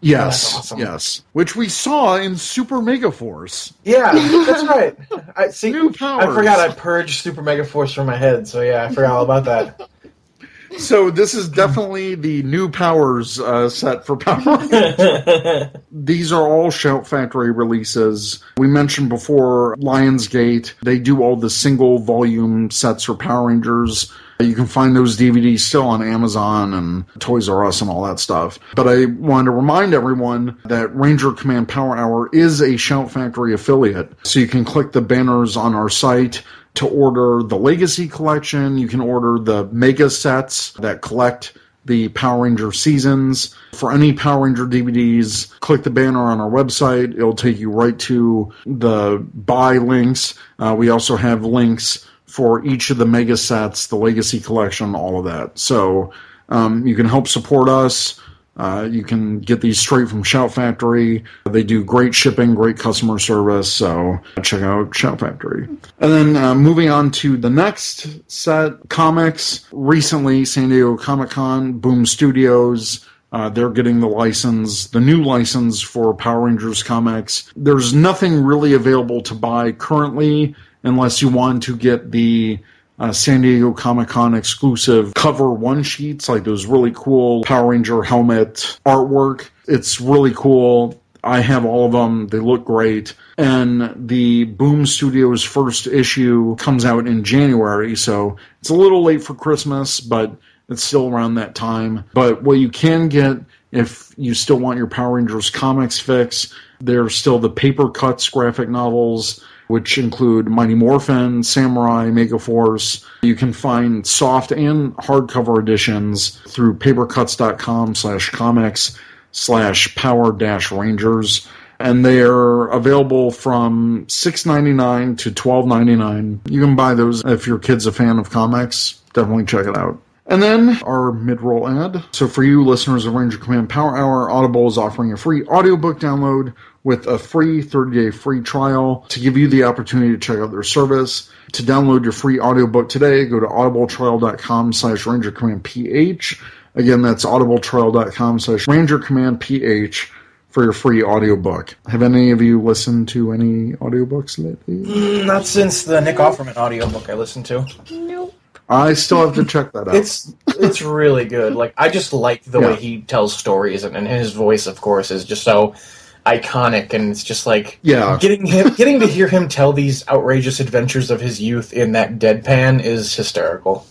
Speaker 3: Yes,
Speaker 4: awesome.
Speaker 3: Yes. Which we saw in Super Megaforce.
Speaker 4: Yeah, that's right.
Speaker 3: New powers.
Speaker 4: I forgot I purged Super Megaforce from my head, so yeah, I forgot all about that.
Speaker 3: So this is definitely the new powers set for Power Rangers. These are all Shout Factory releases. We mentioned before Lionsgate. They do all the single volume sets for Power Rangers. You can find those DVDs still on Amazon and Toys R Us and all that stuff. But I wanted to remind everyone that Ranger Command Power Hour is a Shout Factory affiliate. So you can click the banners on our site to order the Legacy Collection. You can order the Mega Sets that collect the Power Ranger seasons. For any Power Ranger DVDs, click the banner on our website. It'll take you right to the buy links. We also have links for each of the Mega Sets, the Legacy Collection, all of that. So you can help support us. You can get these straight from Shout Factory. They do great shipping, great customer service, so check out Shout Factory. And then moving on to the next set, comics. Recently, San Diego Comic-Con, Boom Studios, they're getting the new license for Power Rangers comics. There's nothing really available to buy currently unless you want to get the San Diego Comic-Con exclusive cover one-sheets, like those really cool Power Ranger helmet artwork. It's really cool. I have all of them. They look great. And the Boom Studios first issue comes out in January, so it's a little late for Christmas, but it's still around that time. But what you can get, if you still want your Power Rangers comics fix, there's still the paper cuts graphic novels, which include Mighty Morphin, Samurai, Megaforce. You can find soft and hardcover editions through papercuts.com/comics/power-rangers. And they're available from $6.99 to $12.99. You can buy those if your kid's a fan of comics. Definitely check it out. And then our mid-roll ad. So for you listeners of Ranger Command Power Hour, Audible is offering a free audiobook download with a free 30-day free trial to give you the opportunity to check out their service. To download your free audiobook today, go to audibletrial.com/rangercommandph. Again, that's audibletrial.com/rangercommandph for your free audiobook. Have any of you listened to any audiobooks lately?
Speaker 4: Not since the Nick Offerman audiobook I listened to.
Speaker 5: Nope.
Speaker 3: I still have to check that out.
Speaker 4: It's really good. Like, I just like the way he tells stories, and his voice, of course, is just so iconic, and it's just like getting to hear him tell these outrageous adventures of his youth in that deadpan is hysterical.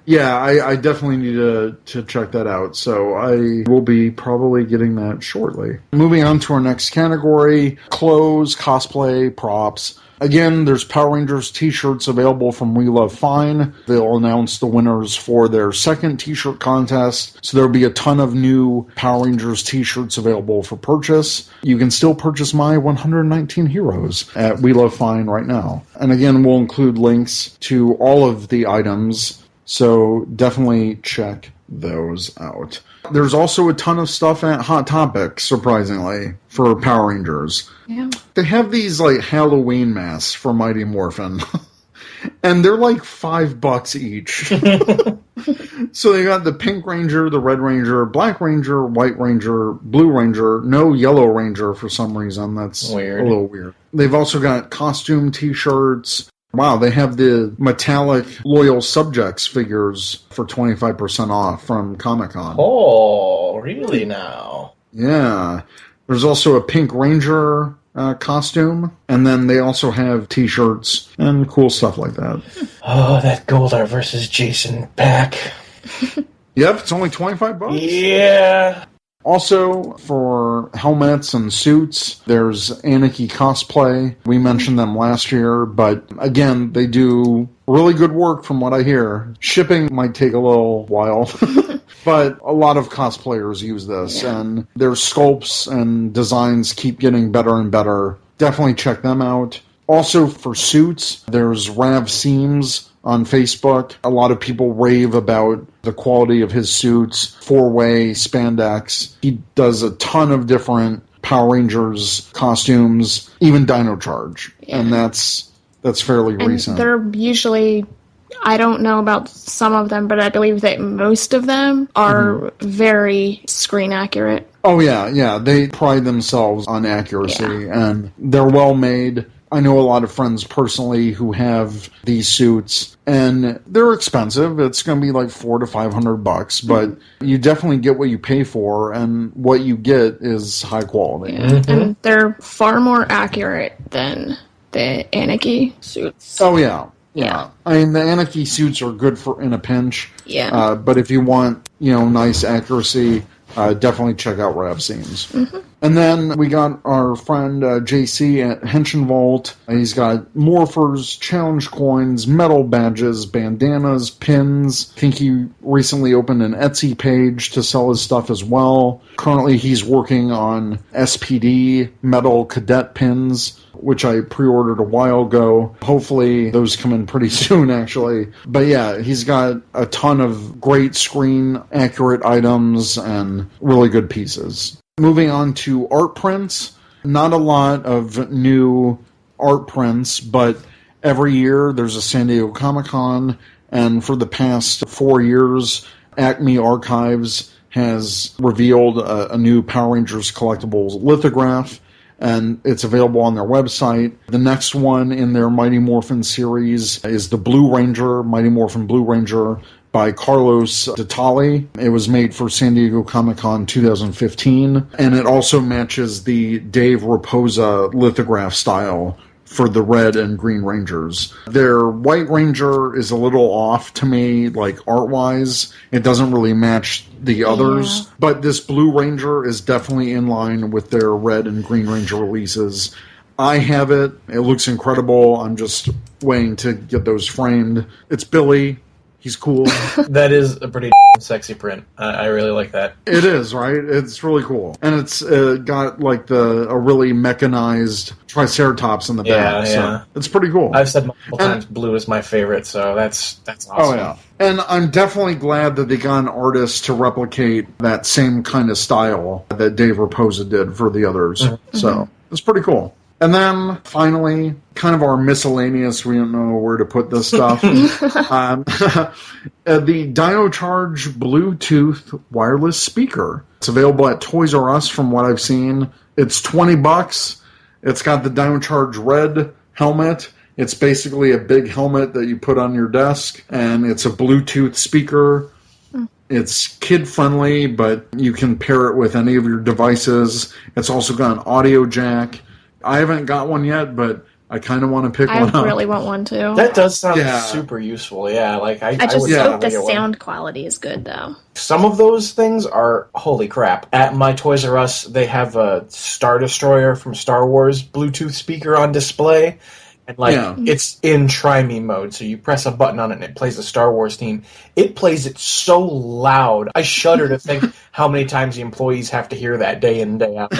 Speaker 3: Yeah, I definitely need to check that out, so I will be probably getting that shortly. Moving on to our next category, clothes, cosplay, props. Again, there's Power Rangers t-shirts available from We Love Fine. They'll announce the winners for their second t-shirt contest, so there'll be a ton of new Power Rangers t-shirts available for purchase. You can still purchase my 119 Heroes at We Love Fine right now. And again, we'll include links to all of the items, so definitely check those out. There's also a ton of stuff at Hot Topic, surprisingly, for Power Rangers.
Speaker 5: Yeah.
Speaker 3: They have these, like, Halloween masks for Mighty Morphin. And they're like $5 each. So they got the Pink Ranger, the Red Ranger, Black Ranger, White Ranger, Blue Ranger, no Yellow Ranger for some reason. That's weird. A little weird. They've also got costume t-shirts. Wow, they have the metallic Loyal Subjects figures for 25% off from Comic-Con.
Speaker 4: Oh, really now?
Speaker 3: Yeah. There's also a Pink Ranger costume, and then they also have t-shirts and cool stuff like that.
Speaker 4: Oh, that Goldar versus Jason pack.
Speaker 3: Yep, it's only $25.
Speaker 4: Yeah.
Speaker 3: Also, for helmets and suits, there's Anarchy Cosplay. We mentioned them last year, but again, they do really good work from what I hear. Shipping might take a little while, but a lot of cosplayers use this, and their sculpts and designs keep getting better and better. Definitely check them out. Also, for suits, there's Rav Seams on Facebook. A lot of people rave about the quality of his suits, 4-way spandex. He does a ton of different Power Rangers costumes, even Dino Charge, and that's fairly recent.
Speaker 5: They're usually, I don't know about some of them, but I believe that most of them are very screen accurate.
Speaker 3: Oh yeah, they pride themselves on accuracy, and they're well made. I know a lot of friends personally who have these suits, and they're expensive. It's going to be like $400 to $500, but you definitely get what you pay for, and what you get is high quality.
Speaker 5: Yeah. And they're far more accurate than the Anarchy suits.
Speaker 3: Oh yeah, Yeah. I mean, the Anarchy suits are good for in a pinch.
Speaker 5: Yeah.
Speaker 3: But if you want, nice accuracy, definitely check out Rav Seams. Mm-hmm. And then we got our friend JC at Henshin Vault. He's got morphers, challenge coins, metal badges, bandanas, pins. I think he recently opened an Etsy page to sell his stuff as well. Currently, he's working on SPD metal cadet pins, which I pre-ordered a while ago. Hopefully, those come in pretty soon, actually. But yeah, he's got a ton of great screen-accurate items and really good pieces. Moving on to art prints. Not a lot of new art prints, but every year there's a San Diego Comic-Con, and for the past 4 years, Acme Archives has revealed a new Power Rangers collectibles lithograph, and it's available on their website. The next one in their Mighty Morphin series is the Blue Ranger, Mighty Morphin Blue Ranger, by Carlos Ditali. It was made for San Diego Comic-Con 2015, and it also matches the Dave Raposa lithograph style for the Red and Green Rangers. Their White Ranger is a little off to me, like art-wise. It doesn't really match the others, but this Blue Ranger is definitely in line with their Red and Green Ranger releases. I have it. It looks incredible. I'm just waiting to get those framed. It's Billy. He's cool.
Speaker 4: That is a pretty sexy print. I really like that.
Speaker 3: It is, right? It's really cool. And it's got like a really mechanized Triceratops in the back. So it's pretty cool.
Speaker 4: I've said multiple times blue is my favorite, so that's awesome.
Speaker 3: Oh, yeah. And I'm definitely glad that they got an artist to replicate that same kind of style that Dave Raposa did for the others. Mm-hmm. So it's pretty cool. And then, finally, kind of our miscellaneous, we don't know where to put this stuff. The Dino Charge Bluetooth wireless speaker. It's available at Toys R Us from what I've seen. It's $20. It's got the Dino Charge Red helmet. It's basically a big helmet that you put on your desk, and it's a Bluetooth speaker. It's kid-friendly, but you can pair it with any of your devices. It's also got an audio jack. I haven't got one yet, but I kind of want to pick one up.
Speaker 5: I really want one too.
Speaker 4: That does sound super useful. Yeah, like
Speaker 5: I just hope the sound quality is good though.
Speaker 4: Some of those things are holy crap. At my Toys R Us, they have a Star Destroyer from Star Wars Bluetooth speaker on display. And it's in Try Me mode, so you press a button on it and it plays the Star Wars theme. It plays it so loud. I shudder to think how many times the employees have to hear that day in and day out.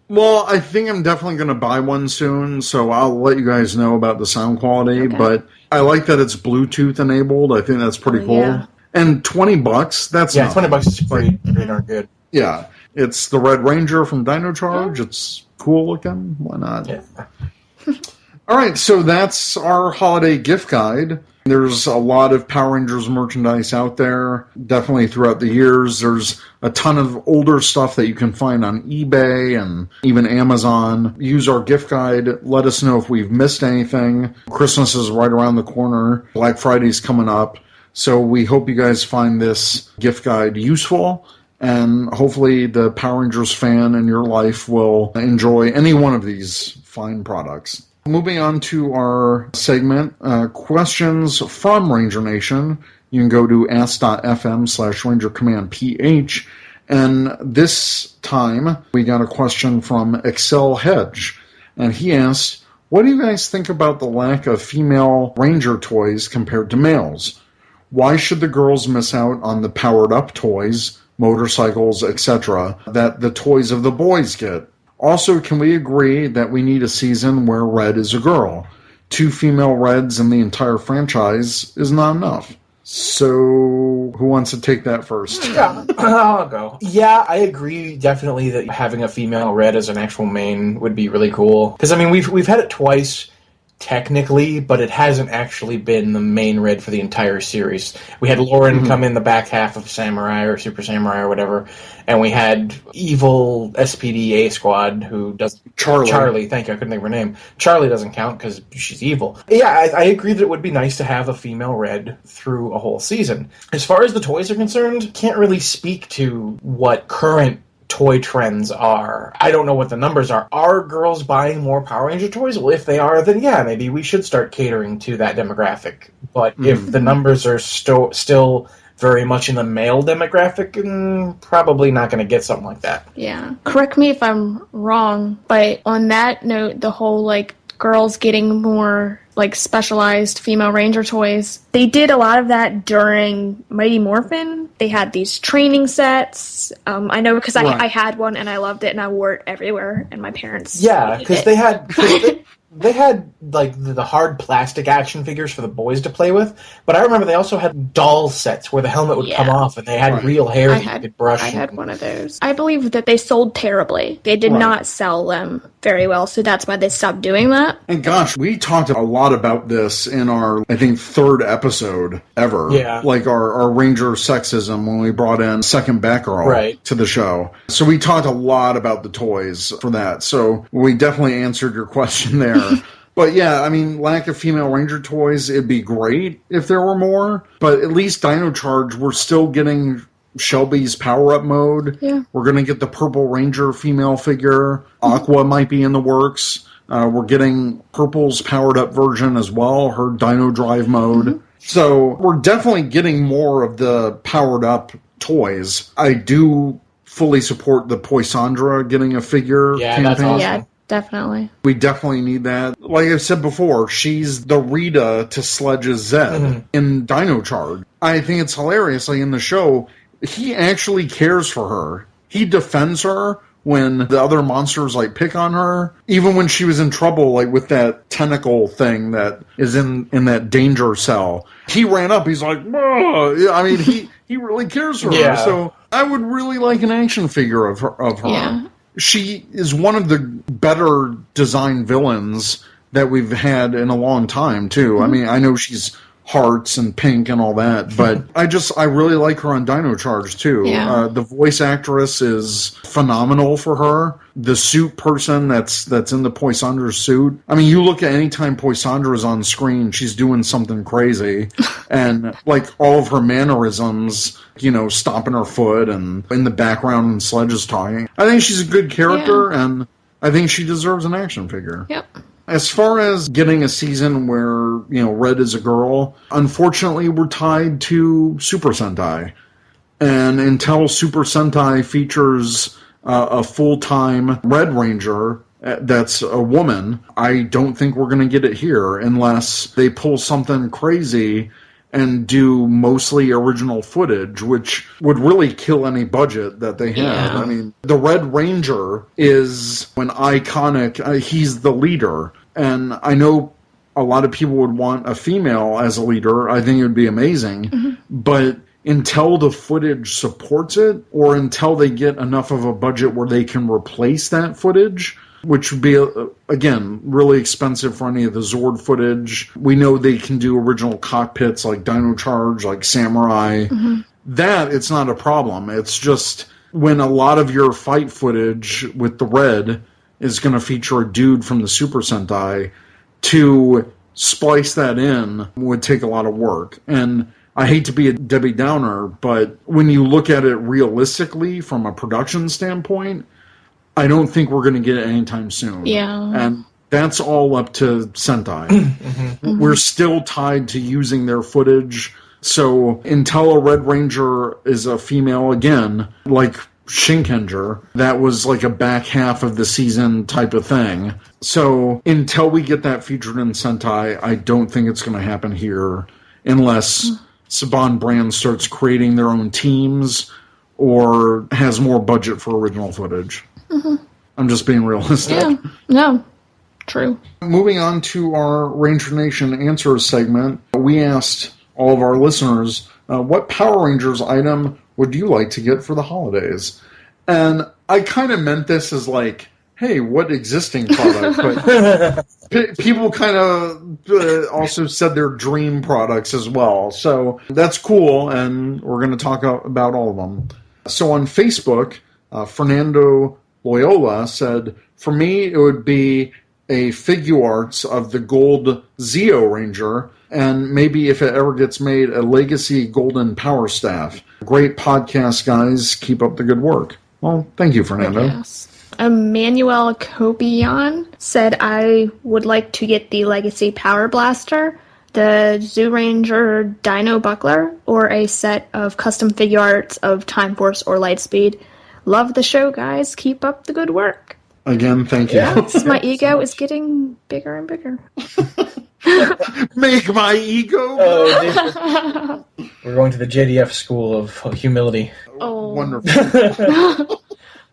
Speaker 3: Well, I think I'm definitely going to buy one soon, so I'll let you guys know about the sound quality, but I like that it's Bluetooth enabled. I think that's pretty cool. Yeah. And $20, that's
Speaker 4: $20 is pretty darn good.
Speaker 3: Yeah. It's the Red Ranger from Dino Charge. It's cool looking. Why not?
Speaker 4: Yeah.
Speaker 3: All right, so that's our holiday gift guide. There's a lot of Power Rangers merchandise out there, definitely throughout the years. There's a ton of older stuff that you can find on eBay and even Amazon. Use our gift guide. Let us know if we've missed anything. Christmas is right around the corner. Black Friday's coming up. So we hope you guys find this gift guide useful. And hopefully the Power Rangers fan in your life will enjoy any one of these fine products. Moving on to our segment, questions from Ranger Nation. You can go to ask.fm/RangerCommandPH. And this time, we got a question from Excel Hedge. And he asked, what do you guys think about the lack of female Ranger toys compared to males? Why should the girls miss out on the powered-up toys, motorcycles, etc., that the toys of the boys get? Also, can we agree that we need a season where Red is a girl? 2 female Reds in the entire franchise is not enough. So, who wants to take that first?
Speaker 4: Yeah, I'll go. Yeah, I agree definitely that having a female Red as an actual main would be really cool. Because, I mean, we've had it twice, technically, but it hasn't actually been the main Red for the entire series. We had Lauren come in the back half of Samurai or Super Samurai or whatever, and we had evil SPD A Squad who does Charlie, thank you, I couldn't think of her name. Charlie doesn't count because she's evil. Yeah, I agree that it would be nice to have a female Red through a whole season. As far as the toys are concerned, can't really speak to what current toy trends are. I don't know what the numbers are. Are girls buying more Power Ranger toys? Well, if they are, then yeah, maybe we should start catering to that demographic. But if the numbers are still very much in the male demographic, probably not going to get something like that.
Speaker 5: Yeah. Correct me if I'm wrong, but on that note, the whole, like, girls getting more, like, specialized female ranger toys, they did a lot of that during Mighty Morphin. They had these training sets. I know because I had one and I loved it and I wore it everywhere, and my parents
Speaker 4: because they had like the hard plastic action figures for the boys to play with, but I remember they also had doll sets where the helmet would come off and they had real hair that you could brush.
Speaker 5: I had one of those. I believe that they sold terribly. They did not sell them very well, so that's why they stopped doing that.
Speaker 3: And gosh, we talked a lot about this in our, I think, 3rd episode ever.
Speaker 4: Yeah.
Speaker 3: Like our Ranger sexism when we brought in Second Batgirl to the show. So we talked a lot about the toys for that. So we definitely answered your question there. But yeah, I mean, lack of female Ranger toys, it'd be great if there were more. But at least Dino Charge, we're still getting Shelby's power-up mode. Yeah. We're going to get the Purple Ranger female figure. Aqua might be in the works. We're getting Purple's powered-up version as well, her Dino Drive mode. So we're definitely getting more of the powered-up toys. I do fully support the Poisandra getting a figure campaign.
Speaker 4: That's awesome.
Speaker 5: Yeah. Definitely.
Speaker 3: We definitely need that. Like I said before, she's the Rita to Sledge's Zed in Dino Charge. I think it's hilarious. Like in the show, he actually cares for her. He defends her when the other monsters like pick on her. Even when she was in trouble, like with that tentacle thing that is in that danger cell. He ran up. He's like, whoa. I mean, he really cares for her. So I would really like an action figure of her.
Speaker 5: Yeah.
Speaker 3: She is one of the better designed villains that we've had in a long time, too. I mean, I know she's hearts and pink and all that, but I really like her on Dino Charge, too.
Speaker 5: Yeah.
Speaker 3: The voice actress is phenomenal for her. The suit person that's in the Poisandra suit. I mean, you look at any time Poisandra is on screen, she's doing something crazy. And, like, all of her mannerisms, you know, stomping her foot and in the background and Sledge is talking. I think she's a good character, and I think she deserves an action figure.
Speaker 5: Yep.
Speaker 3: As far as getting a season where, you know, Red is a girl, unfortunately we're tied to Super Sentai. And until Super Sentai features a full-time Red Ranger that's a woman, I don't think we're going to get it here unless they pull something crazy and do mostly original footage, which would really kill any budget that they have. I mean, the Red Ranger is an iconic, he's the leader. And I know a lot of people would want a female as a leader. I think it would be amazing. But until the footage supports it, or until they get enough of a budget where they can replace that footage, which would be, again, really expensive for any of the Zord footage. We know they can do original cockpits like Dino Charge, like Samurai. That, it's not a problem. It's just when a lot of your fight footage with the Red is going to feature a dude from the Super Sentai, to splice that in would take a lot of work. And I hate to be a Debbie Downer, but when you look at it realistically from a production standpoint, I don't think we're going to get it anytime soon.
Speaker 5: Yeah.
Speaker 3: And that's all up to Sentai. We're still tied to using their footage. So until a Red Ranger is a female again, like Shinkenger, that was like a back half of the season type of thing. So until we get that featured in Sentai, I don't think it's going to happen here unless Saban Brand starts creating their own teams or has more budget for original footage. I'm just being realistic.
Speaker 5: Yeah. No. True.
Speaker 3: Moving on to our Ranger Nation Answers segment, we asked all of our listeners, what Power Rangers item would you like to get for the holidays? And I kind of meant this as like, hey, what existing product? But people kind of also said their dream products as well. So that's cool, and we're going to talk about all of them. So on Facebook, Fernando Loyola said, for me, it would be a figuarts of the gold Zeo Ranger, and maybe if it ever gets made, a Legacy Golden Power Staff. Great podcast, guys. Keep up the good work. Well, thank you, Fernando.
Speaker 5: Yes. Emmanuel Cobian said, I would like to get the Legacy Power Blaster, the Zoo Ranger Dino Buckler, or a set of custom figure arts of Time Force or Lightspeed. Love the show, guys. Keep up the good work.
Speaker 3: Again, thank you.
Speaker 5: Yes, my ego is getting bigger and bigger.
Speaker 3: Make my ego.
Speaker 4: We're going to the JDF School of Humility.
Speaker 5: Oh,
Speaker 3: Wonderful.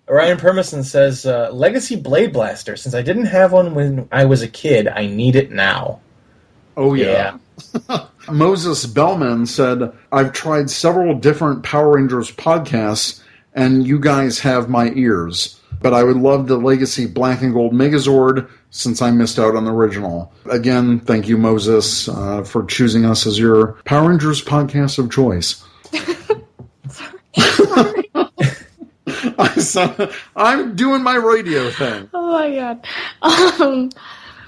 Speaker 4: Ryan Permison says, Legacy Blade Blaster. Since I didn't have one when I was a kid, I need it now.
Speaker 3: Oh, yeah. Moses Bellman said, I've tried several different Power Rangers podcasts, and you guys have my ears. But I would love the Legacy Black and Gold Megazord, since I missed out on the original. Again, thank you, Moses, for choosing us as your Power Rangers podcast of choice.
Speaker 5: sorry.
Speaker 3: I'm doing my radio thing.
Speaker 5: Oh my god.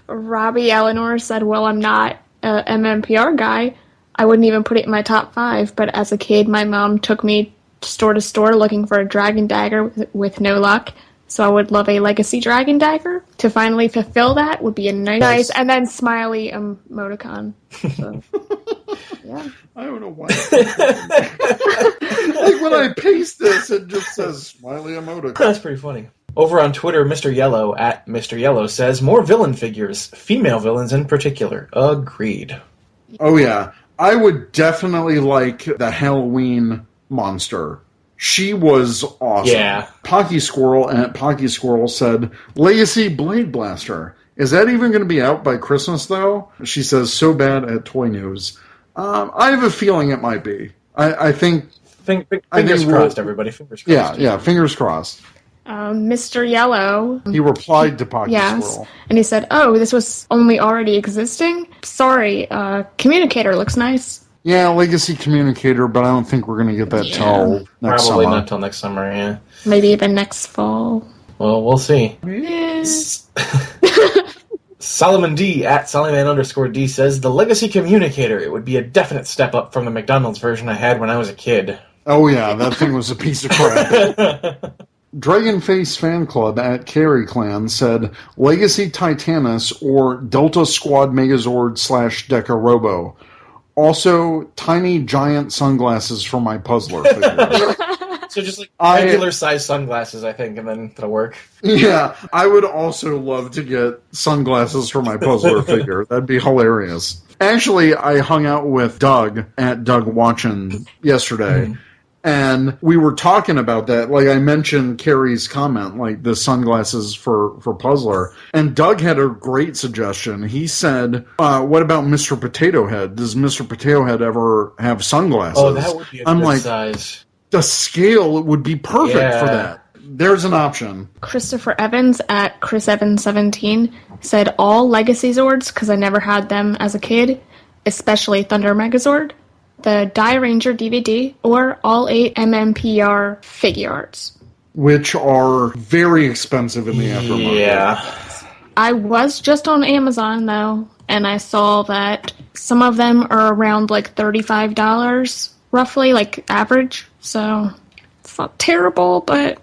Speaker 5: Robbie Eleanor said, well, I'm not an MMPR guy. I wouldn't even put it in my top 5, but as a kid, my mom took me store to store looking for a dragon dagger with no luck. So I would love a Legacy Dragon Dagger. To finally fulfill that would be a nice and then smiley emoticon. So, yeah.
Speaker 3: I don't know why. Like when I paste this, it just says smiley emoticon.
Speaker 4: That's pretty funny. Over on Twitter, Mr. Yellow, at Mr. Yellow, says, more villain figures, female villains in particular. Agreed.
Speaker 3: Oh, yeah. I would definitely like the Halloween monster. She was awesome.
Speaker 4: Yeah.
Speaker 3: Pocky Squirrel at Pocky Squirrel said, Legacy Blade Blaster. Is that even going to be out by Christmas, though? She says, so bad at Toy News. I have a feeling it might be. I think...
Speaker 4: Fingers crossed, everybody. Fingers crossed.
Speaker 3: Yeah, fingers crossed.
Speaker 5: Mr. Yellow.
Speaker 3: He replied to Pocky Squirrel.
Speaker 5: And he said, oh, this was only already existing? Sorry, Communicator looks nice.
Speaker 3: Yeah, Legacy Communicator, but I don't think we're going to get that till next summer.
Speaker 4: Probably not till next summer, yeah.
Speaker 5: Maybe even next fall.
Speaker 4: Well, we'll see.
Speaker 5: Yes.
Speaker 4: Solomon D at Sollyman_D says, the Legacy Communicator, it would be a definite step up from the McDonald's version I had when I was a kid.
Speaker 3: Oh yeah, that thing was a piece of crap. Dragonface Fan Club at Carey Clan said, Legacy Titanus or Delta Squad Megazord / Deca Robo. Also, tiny giant sunglasses for my puzzler figures.
Speaker 4: So just like regular size sunglasses, I think, and then it'll work.
Speaker 3: Yeah, I would also love to get sunglasses for my puzzler figure. That'd be hilarious. Actually, I hung out with Doug at Doug Watchin yesterday, and we were talking about that. Like I mentioned Carrie's comment, like the sunglasses for Puzzler, and Doug had a great suggestion. He said, what about Mr. Potato Head? Does Mr. Potato Head ever have sunglasses?
Speaker 4: Oh, that would be a good size.
Speaker 3: The scale would be perfect for that. There's an option.
Speaker 5: Christopher Evans at ChrisEvans17 said all Legacy Zords, because I never had them as a kid, especially Thunder Megazord, the Die Ranger DVD, or all 8 MMPR figure arts.
Speaker 3: Which are very expensive in the aftermarket.
Speaker 4: Yeah.
Speaker 5: I was just on Amazon, though, and I saw that some of them are around like $35, roughly, like average. So it's not terrible, but...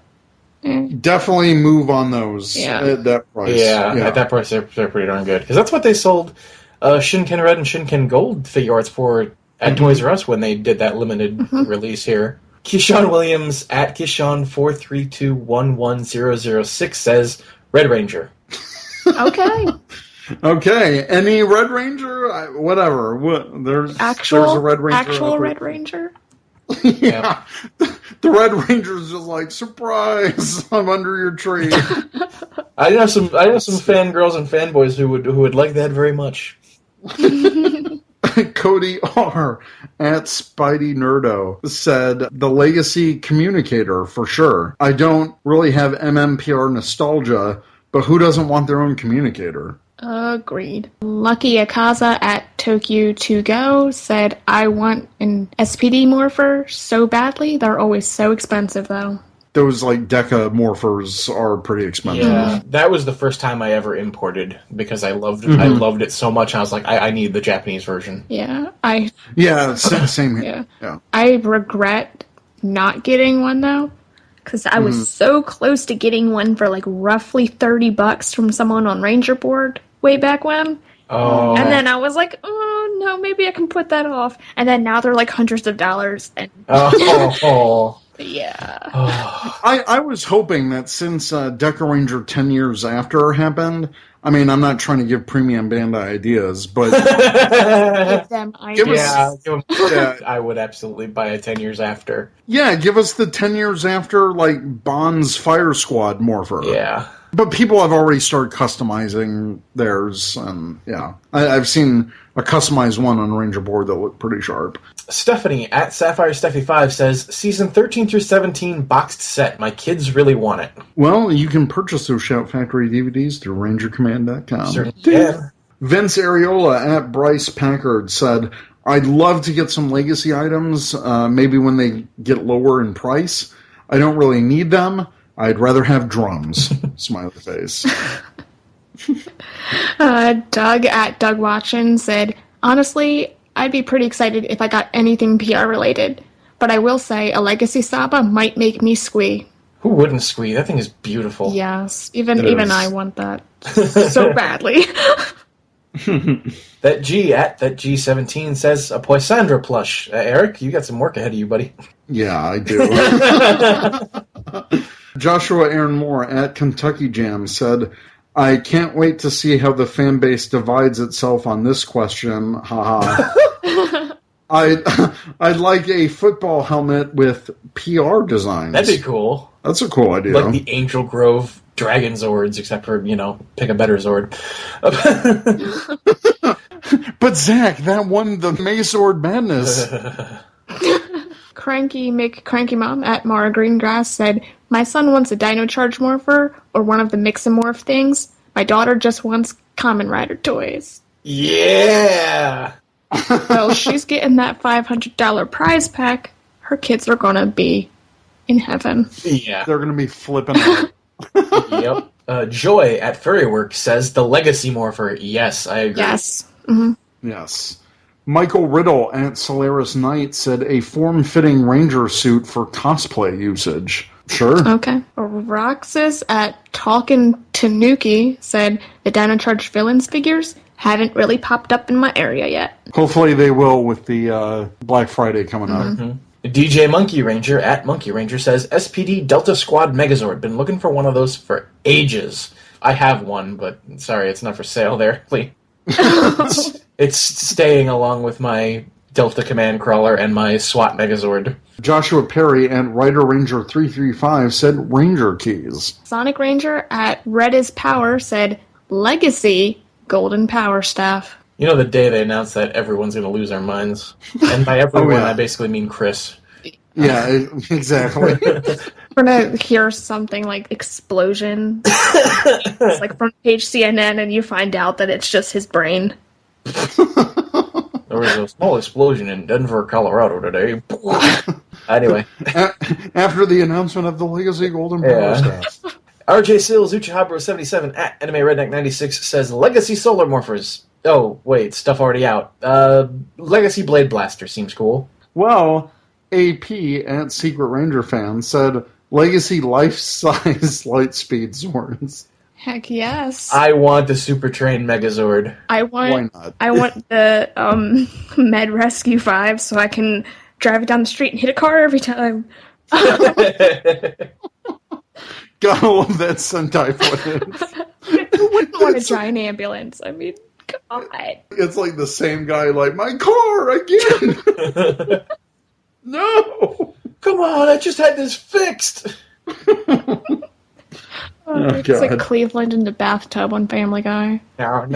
Speaker 3: Definitely move on those at that price.
Speaker 4: Yeah, at that price, they're pretty darn good. Because that's what they sold Shinken Red and Shinken Gold figure arts for at Toys R Us when they did that limited release here. Keyshawn Williams at Keyshawn432110006 says, Red Ranger.
Speaker 5: Okay.
Speaker 3: Okay, any Red Ranger? Whatever. There's a Red Ranger.
Speaker 5: Actual Red Ranger?
Speaker 3: Yeah. The Red Ranger's just like, surprise, I'm under your tree.
Speaker 4: I know some fangirls and fanboys who would like that very much.
Speaker 3: Cody R. at Spidey Nerdo said, the Legacy Communicator, for sure. I don't really have MMPR nostalgia, but who doesn't want their own communicator?
Speaker 5: Agreed. Lucky Akaza at Tokyo2Go said, I want an SPD morpher so badly. They're always so expensive, though.
Speaker 3: Those, like, Deca morphers are pretty expensive.
Speaker 4: Yeah, that was the first time I ever imported because I loved it. I loved it so much. I was like, I need the Japanese version.
Speaker 5: Yeah,
Speaker 3: same here. Yeah.
Speaker 5: I regret not getting one, though, because I was so close to getting one for like roughly $30 from someone on Ranger Board way back when.
Speaker 4: Oh.
Speaker 5: And then I was like, oh no, maybe I can put that off. And then now they're like hundreds of dollars. And yeah.
Speaker 3: I was hoping that since Deca Ranger 10 years after happened, I mean, I'm not trying to give Premium Bandai ideas, but
Speaker 5: Give them ideas.
Speaker 4: I would absolutely buy a 10 years after.
Speaker 3: Yeah, give us the 10 years after, like, Bond's Fire Squad Morpher.
Speaker 4: Yeah.
Speaker 3: But people have already started customizing theirs, and yeah. I've seen a customized one on Ranger Board that looked pretty sharp.
Speaker 4: Stephanie at Sapphire Steffi 5 says, Season 13 through 17 boxed set. My kids really want it.
Speaker 3: Well, you can purchase those Shout Factory DVDs through RangerCommand.com.
Speaker 4: Certainly can.
Speaker 3: Vince Areola at Bryce Packard said, I'd love to get some legacy items, maybe when they get lower in price. I don't really need them. I'd rather have drums. Smiley face.
Speaker 5: Doug at Doug Watchin said, honestly, I'd be pretty excited if I got anything PR related. But I will say a Legacy Saba might make me squee.
Speaker 4: Who wouldn't squee? That thing is beautiful.
Speaker 5: Yes, even I want that so badly.
Speaker 4: That G17 says a Poisandra plush. Eric, you got some work ahead of you, buddy.
Speaker 3: Yeah, I do. Joshua Aaron Moore at Kentucky Jam said, I can't wait to see how the fan base divides itself on this question. Haha. I'd like a football helmet with PR designs.
Speaker 4: That'd be cool.
Speaker 3: That's a cool idea.
Speaker 4: Like the Angel Grove Dragon Zords, except for, pick a better Zord.
Speaker 3: But Zach, that won the Megazord Madness.
Speaker 5: Cranky Mom at Mara Greengrass said, my son wants a Dino Charge Morpher or one of the Mix-a-Morph things. My daughter just wants Kamen Rider toys.
Speaker 4: Yeah!
Speaker 5: Well, she's getting that $500 prize pack. Her kids are going to be in heaven.
Speaker 4: Yeah.
Speaker 3: They're going to be flipping out.
Speaker 4: Yep. Joy at Furryworks says, the Legacy Morpher. Yes, I agree.
Speaker 5: Yes. Mm-hmm.
Speaker 3: Yes. Michael Riddle at Solaris Knight said a form-fitting ranger suit for cosplay usage. Sure.
Speaker 5: Okay. Roxas at Talkin' Tanuki said the Dino Charge Villains figures haven't really popped up in my area yet.
Speaker 3: Hopefully they will with the Black Friday coming up.
Speaker 4: Mm-hmm. DJ Monkey Ranger at Monkey Ranger says, SPD Delta Squad Megazord. Been looking for one of those for ages. I have one, but sorry, it's not for sale there. Please. It's staying along with my Delta Command Crawler and my SWAT Megazord.
Speaker 3: Joshua Perry and Rider Ranger 335 said Ranger keys.
Speaker 5: Sonic Ranger at Red is Power said Legacy Golden Power Staff.
Speaker 4: You know, the day they announced that, everyone's going to lose their minds. And by everyone, I basically mean Chris.
Speaker 3: Yeah, exactly.
Speaker 5: We're going to hear something like explosion. It's like front page CNN, and you find out that it's just his brain.
Speaker 4: There was a small explosion in Denver, Colorado today. Anyway.
Speaker 3: After the announcement of the Legacy Golden Power Staff.
Speaker 4: RJ Sills, Uchihabro77 at Anime Redneck 96 says Legacy Solar Morphers. Oh, wait, stuff already out. Legacy Blade Blaster seems cool.
Speaker 3: Well, AP at Secret Ranger Fan said Legacy life-size Lightspeed Zords.
Speaker 5: Heck yes.
Speaker 4: I want the Super Train Megazord.
Speaker 3: Why not?
Speaker 5: I want the Med Rescue 5 so I can drive it down the street and hit a car every time.
Speaker 3: Gotta love that Sentai footage.
Speaker 5: Who wouldn't want a giant ambulance? I mean, come on.
Speaker 3: It's like the same guy, like, my car again! No!
Speaker 4: Come on, I just had this fixed!
Speaker 5: It's like Cleveland in the bathtub on Family Guy.
Speaker 4: No.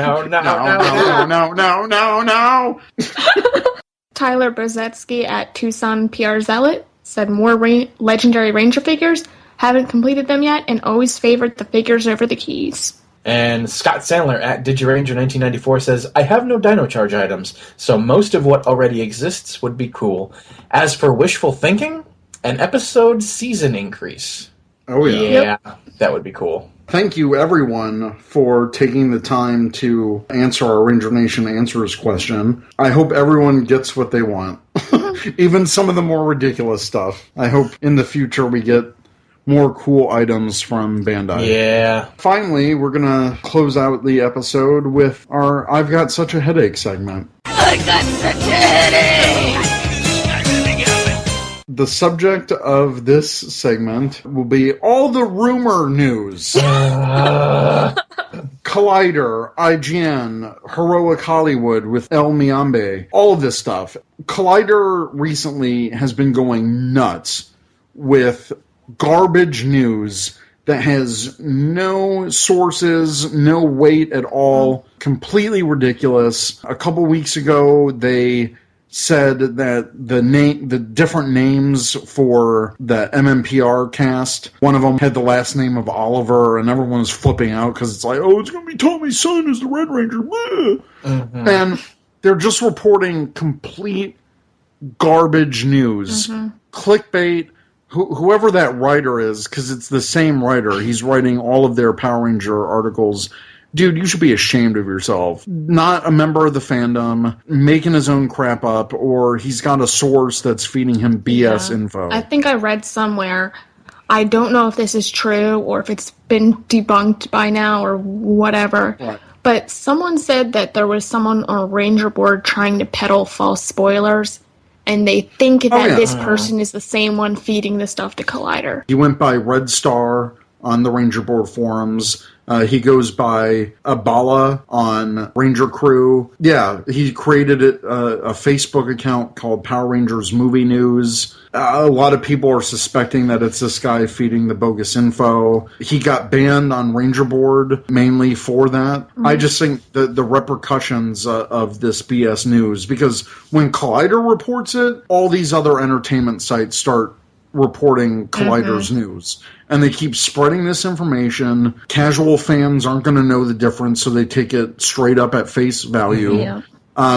Speaker 5: Tyler Bozetsky at Tucson PR Zealot said more legendary Ranger figures. Haven't completed them yet and always favored the figures over the keys.
Speaker 4: And Scott Sandler at DigiRanger1994 says, I have no Dino Charge items, so most of what already exists would be cool. As for wishful thinking, an episode season increase.
Speaker 3: Oh, yeah.
Speaker 4: Yeah, that would be cool.
Speaker 3: Thank you, everyone, for taking the time to answer our Ranger Nation Answers question. I hope everyone gets what they want. Even some of the more ridiculous stuff. I hope in the future we get more cool items from Bandai.
Speaker 4: Yeah.
Speaker 3: Finally, we're going to close out the episode with our I've Got Such a Headache segment.
Speaker 6: I got such a headache!
Speaker 3: The subject of this segment will be all the rumor news. Collider, IGN, Heroic Hollywood with El Miambe, all of this stuff. Collider recently has been going nuts with garbage news that has no sources, no weight at all, completely ridiculous. A couple weeks ago, they said that the different names for the MMPR cast, one of them had the last name of Oliver, and everyone was flipping out because it's like, oh, it's going to be Tommy's son as the Red Ranger. Mm-hmm. And they're just reporting complete garbage news. Mm-hmm. Clickbait. Whoever that writer is, because it's the same writer, he's writing all of their Power Ranger articles. Dude, you should be ashamed of yourself. Not a member of the fandom, making his own crap up, or he's got a source that's feeding him BS info.
Speaker 5: I think I read somewhere, I don't know if this is true or if it's been debunked by now or whatever,
Speaker 3: right.
Speaker 5: But someone said that there was someone on a Ranger board trying to peddle false spoilers, and they think that this person is the same one feeding the stuff to Collider.
Speaker 3: He went by Red Star on the Ranger board forums. He goes by Abala on Ranger Crew. Yeah, he created a Facebook account called Power Rangers Movie News. A lot of people are suspecting that it's this guy feeding the bogus info. He got banned on Ranger Board mainly for that. Mm-hmm. I just think the repercussions of this BS news, because when Collider reports it, all these other entertainment sites start reporting Collider's news. And they keep spreading this information. Casual fans aren't going to know the difference, so they take it straight up at face value. Yeah.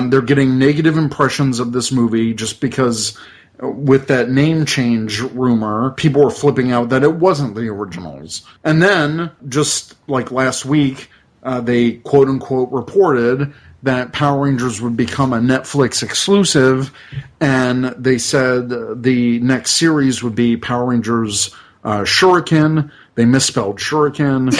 Speaker 3: They're getting negative impressions of this movie just because with that name change rumor, people were flipping out that it wasn't the originals. And then, just like last week, they quote-unquote reported that Power Rangers would become a Netflix exclusive, and they said the next series would be Power Rangers Shuriken. They misspelled Shuriken,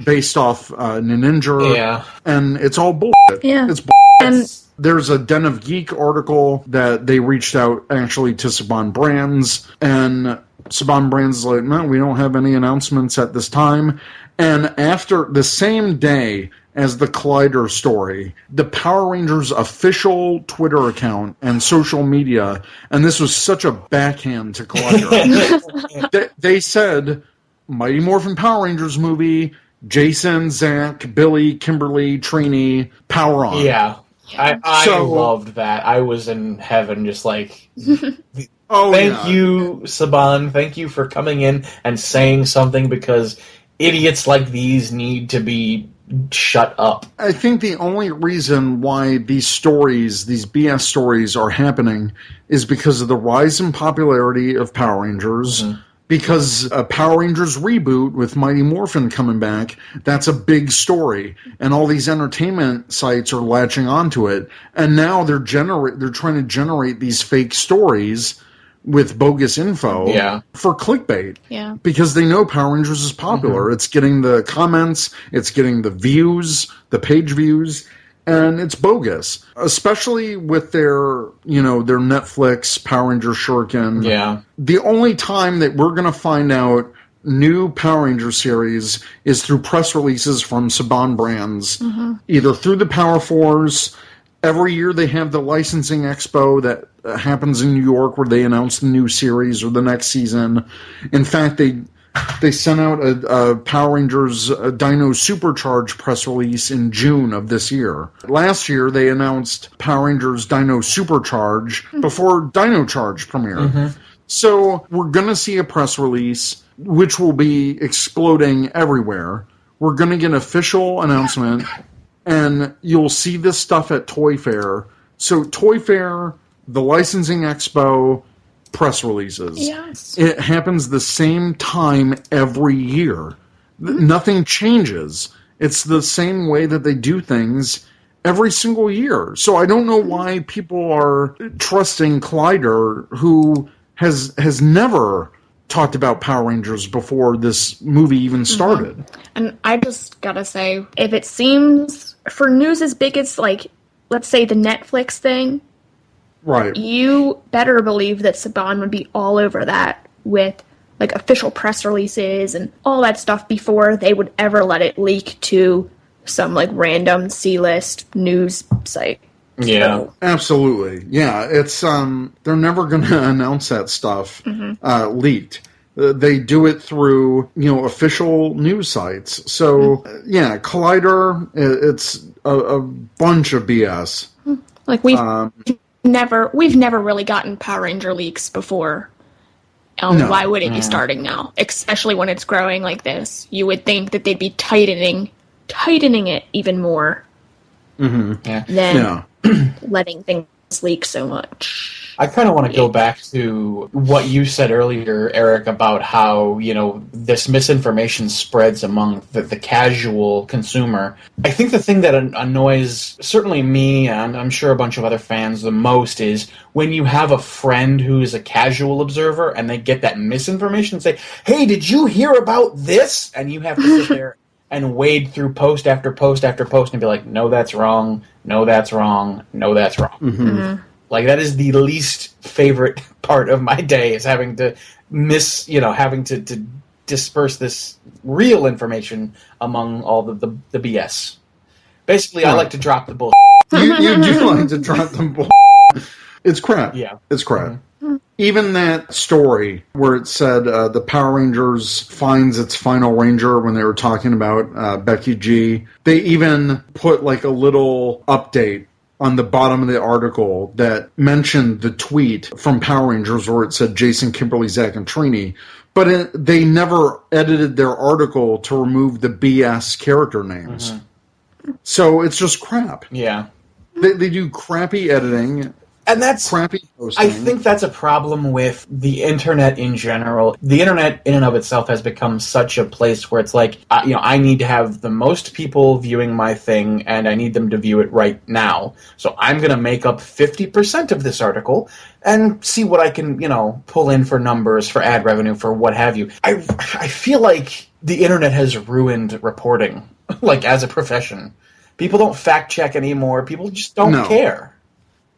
Speaker 3: based off Ninja. Yeah. And it's all bullshit.
Speaker 5: Yeah.
Speaker 3: It's bullshit. There's a Den of Geek article that they reached out actually to Saban Brands, and Saban Brands is like, no, we don't have any announcements at this time. And after the same day as the Collider story, the Power Rangers official Twitter account and social media, and this was such a backhand to Collider, they said, Mighty Morphin Power Rangers movie, Jason, Zach, Billy, Kimberly, Trini, power on.
Speaker 4: Yeah. I loved that. I was in heaven just like... Thank you, Saban. Thank you for coming in and saying something, because idiots like these need to be shut up.
Speaker 3: I think the only reason why these stories, these BS stories, are happening is because of the rise in popularity of Power Rangers. Mm-hmm. Because a Power Rangers reboot with Mighty Morphin coming back, that's a big story. And all these entertainment sites are latching onto it. And now they're trying to generate these fake stories with bogus info for clickbait.
Speaker 5: Yeah.
Speaker 3: Because they know Power Rangers is popular. Mm-hmm. It's getting the comments, it's getting the views, the page views, and it's bogus. Especially with their Netflix Power Ranger Shuriken.
Speaker 4: Yeah.
Speaker 3: The only time that we're going to find out new Power Ranger series is through press releases from Saban Brands, either through the Power Force. Every year they have the licensing expo that happens in New York where they announce the new series or the next season. In fact, they sent out a Power Rangers Dino Supercharge press release in June of this year. Last year they announced Power Rangers Dino Supercharge before Dino Charge premiered. Mm-hmm. So we're going to see a press release which will be exploding everywhere. We're going to get an official announcement. And you'll see this stuff at Toy Fair. So Toy Fair, the licensing expo, press releases.
Speaker 5: Yes.
Speaker 3: It happens the same time every year. Nothing changes. It's the same way that they do things every single year. So I don't know why people are trusting Collider, who has never talked about Power Rangers before this movie even started.
Speaker 5: And I just gotta say, if it seems, for news as big as, like, let's say the Netflix thing,
Speaker 3: Right.
Speaker 5: you better believe that Saban would be all over that with, like, official press releases and all that stuff before they would ever let it leak to some, like, random C-list news site.
Speaker 4: Yeah.
Speaker 5: So,
Speaker 3: Absolutely. Yeah, it's they're never going to announce that stuff leaked. They do it through, official news sites. So, yeah, Collider, it's a bunch of BS.
Speaker 5: like, we've never really gotten Power Ranger leaks before.
Speaker 3: No.
Speaker 5: Why would it be starting now? Especially when it's growing like this. You would think that they'd be tightening it even more than letting things leak so much.
Speaker 4: I kind of want to go back to what you said earlier, Eric, about how, this misinformation spreads among the casual consumer. I think the thing that annoys certainly me, and I'm sure a bunch of other fans the most, is when you have a friend who is a casual observer and they get that misinformation and say, hey, did you hear about this? And you have to sit there and wade through post after post after post and be like, no, that's wrong, no, that's wrong, no, that's wrong.
Speaker 5: Mm-hmm.
Speaker 4: Like, that is the least favorite part of my day, is having to having to disperse this real information among all the BS. Basically, I like to drop the bullshit.
Speaker 3: You do like to drop the bull. It's crap.
Speaker 4: Yeah.
Speaker 3: It's crap. Even that story where it said the Power Rangers finds its final ranger when they were talking about Becky G, they even put like a little update on the bottom of the article that mentioned the tweet from Power Rangers where it said Jason, Kimberly, Zach, and Trini. But they never edited their article to remove the BS character names. So it's just crap.
Speaker 4: Yeah.
Speaker 3: They do crappy editing.
Speaker 4: And that's
Speaker 3: crappy posting.
Speaker 4: I think that's a problem with the internet in general. The internet in and of itself has become such a place where it's like, I need to have the most people viewing my thing, and I need them to view it right now. So I'm going to make up 50% of this article and see what I can, pull in for numbers, for ad revenue, for what have you. I feel like the internet has ruined reporting, like, as a profession. People don't fact check anymore. People just don't care.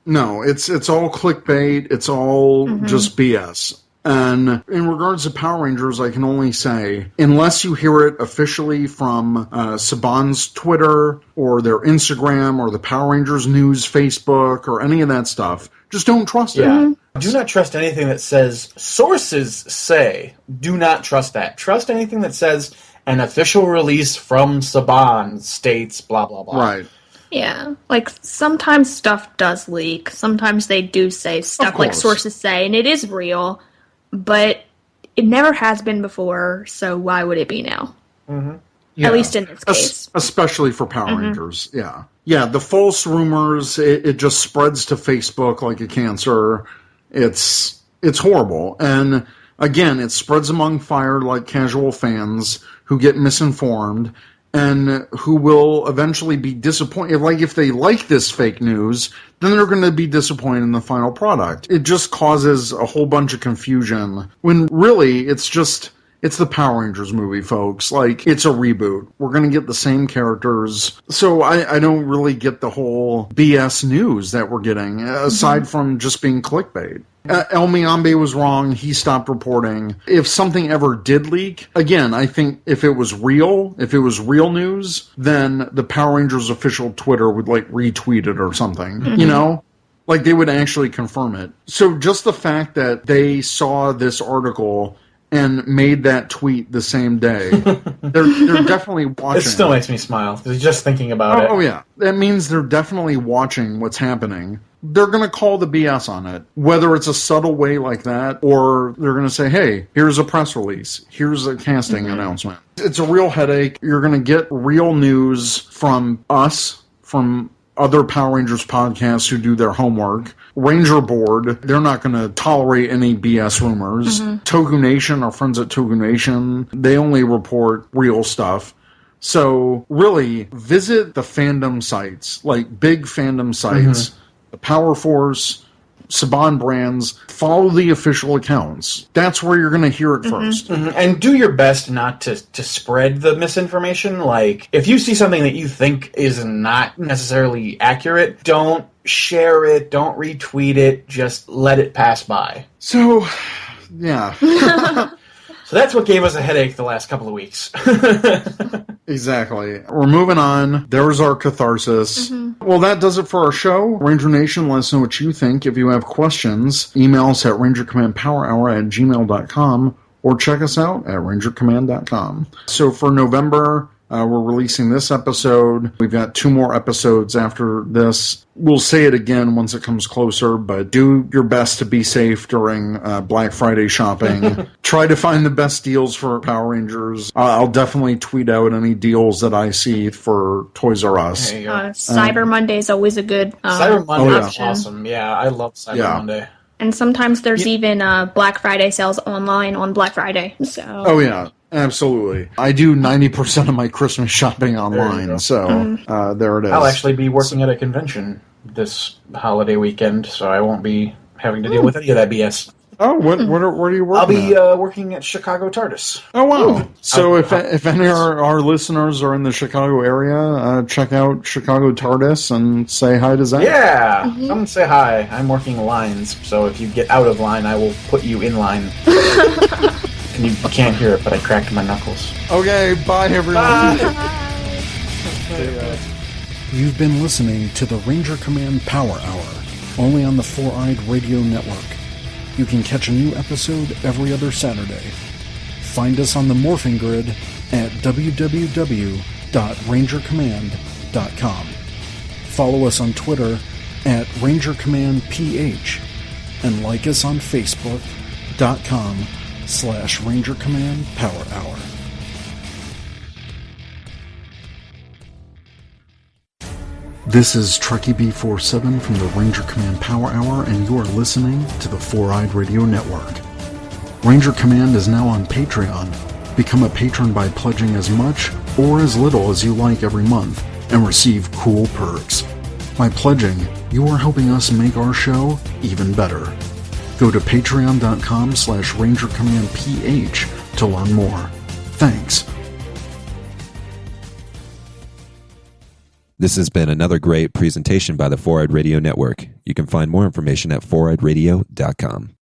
Speaker 3: No, it's all clickbait. It's all just BS. And in regards to Power Rangers, I can only say, unless you hear it officially from Saban's Twitter or their Instagram or the Power Rangers News Facebook or any of that stuff, just don't trust it.
Speaker 4: Yeah. Do not trust anything that says, sources say. Do not trust that. Trust anything that says, an official release from Saban states blah, blah, blah.
Speaker 3: Right.
Speaker 5: Yeah, like, sometimes stuff does leak. Sometimes they do say stuff like sources say, and it is real, but it never has been before, so why would it be now?
Speaker 3: Yeah.
Speaker 5: At least in this case.
Speaker 3: Especially for Power Rangers, yeah. Yeah, the false rumors, it just spreads to Facebook like a cancer. It's horrible. And, again, it spreads among fire like casual fans who get misinformed and who will eventually be disappointed. Like, if they like this fake news, then they're going to be disappointed in the final product. It just causes a whole bunch of confusion, when really it's the Power Rangers movie, folks. Like, it's a reboot. We're going to get the same characters. So I don't really get the whole BS news that we're getting, aside from just being clickbait. El Miambe was wrong. He stopped reporting. If something ever did leak, again, I think if it was real news, then the Power Rangers official Twitter would, like, retweet it or something, Like, they would actually confirm it. So just the fact that they saw this article and made that tweet the same day, they're definitely watching.
Speaker 4: It still makes me smile, just thinking about it.
Speaker 3: Oh, yeah. That means they're definitely watching what's happening. They're going to call the BS on it, whether it's a subtle way like that, or they're going to say, hey, here's a press release. Here's a casting announcement. It's a real headache. You're going to get real news from us, from other Power Rangers podcasts who do their homework. Ranger Board, they're not going to tolerate any BS rumors. Toku Nation, our friends at Toku Nation, they only report real stuff. So, really, visit the fandom sites, like big fandom sites, the Power Force, Saban brands, follow the official accounts. That's where you're going to hear it first.
Speaker 4: Mm-hmm. And do your best not to spread the misinformation. Like, if you see something that you think is not necessarily accurate, don't share it, don't retweet it, just let it pass by.
Speaker 3: So, yeah.
Speaker 4: So that's what gave us a headache the last couple of weeks.
Speaker 3: Exactly. We're moving on. There's our catharsis. Well, that does it for our show. Ranger Nation, let us know what you think. If you have questions, email us at rangercommandpowerhour@gmail.com or check us out at rangercommand.com. So for November, we're releasing this episode. We've got 2 more episodes after this. We'll say it again once it comes closer, but do your best to be safe during Black Friday shopping. Try to find the best deals for Power Rangers. I'll definitely tweet out any deals that I see for Toys R Us.
Speaker 5: Cyber Monday is always a good
Speaker 4: Cyber Monday
Speaker 5: option.
Speaker 4: is awesome. Yeah, I love Cyber Monday.
Speaker 5: And sometimes there's even Black Friday sales online on Black Friday. So.
Speaker 3: Oh, yeah. Absolutely. I do 90% of my Christmas shopping online, so there it is.
Speaker 4: I'll actually be working at a convention this holiday weekend, so I won't be having to deal with any of that BS.
Speaker 3: Oh, what are you working
Speaker 4: I'll be
Speaker 3: at?
Speaker 4: Working at Chicago TARDIS.
Speaker 3: Oh, wow. So if any of our listeners are in the Chicago area, check out Chicago TARDIS and say hi to Zach.
Speaker 4: Yeah, come say hi. I'm working lines, so if you get out of line, I will put you in line. And you can't hear it, but I cracked my knuckles.
Speaker 3: Okay, bye everyone.
Speaker 4: Bye.
Speaker 2: You've been listening to the Ranger Command Power Hour, only on the Four-Eyed Radio Network. You can catch a new episode every other Saturday. Find us on the morphing grid at www.rangercommand.com. Follow us on Twitter at RangerCommandPH and like us on Facebook.com/Ranger Command Power Hour. This is Truckee B47 from the Ranger Command Power Hour, and you are listening to the Four-Eyed Radio Network. Ranger Command is now on Patreon. Become a patron by pledging as much or as little as you like every month and receive cool perks. By pledging, you are helping us make our show even better. Go to patreon.com/RangerCommandPH to learn more. Thanks.
Speaker 8: This has been another great presentation by the Four-Eyed Radio Network. You can find more information at foureyedradio.com.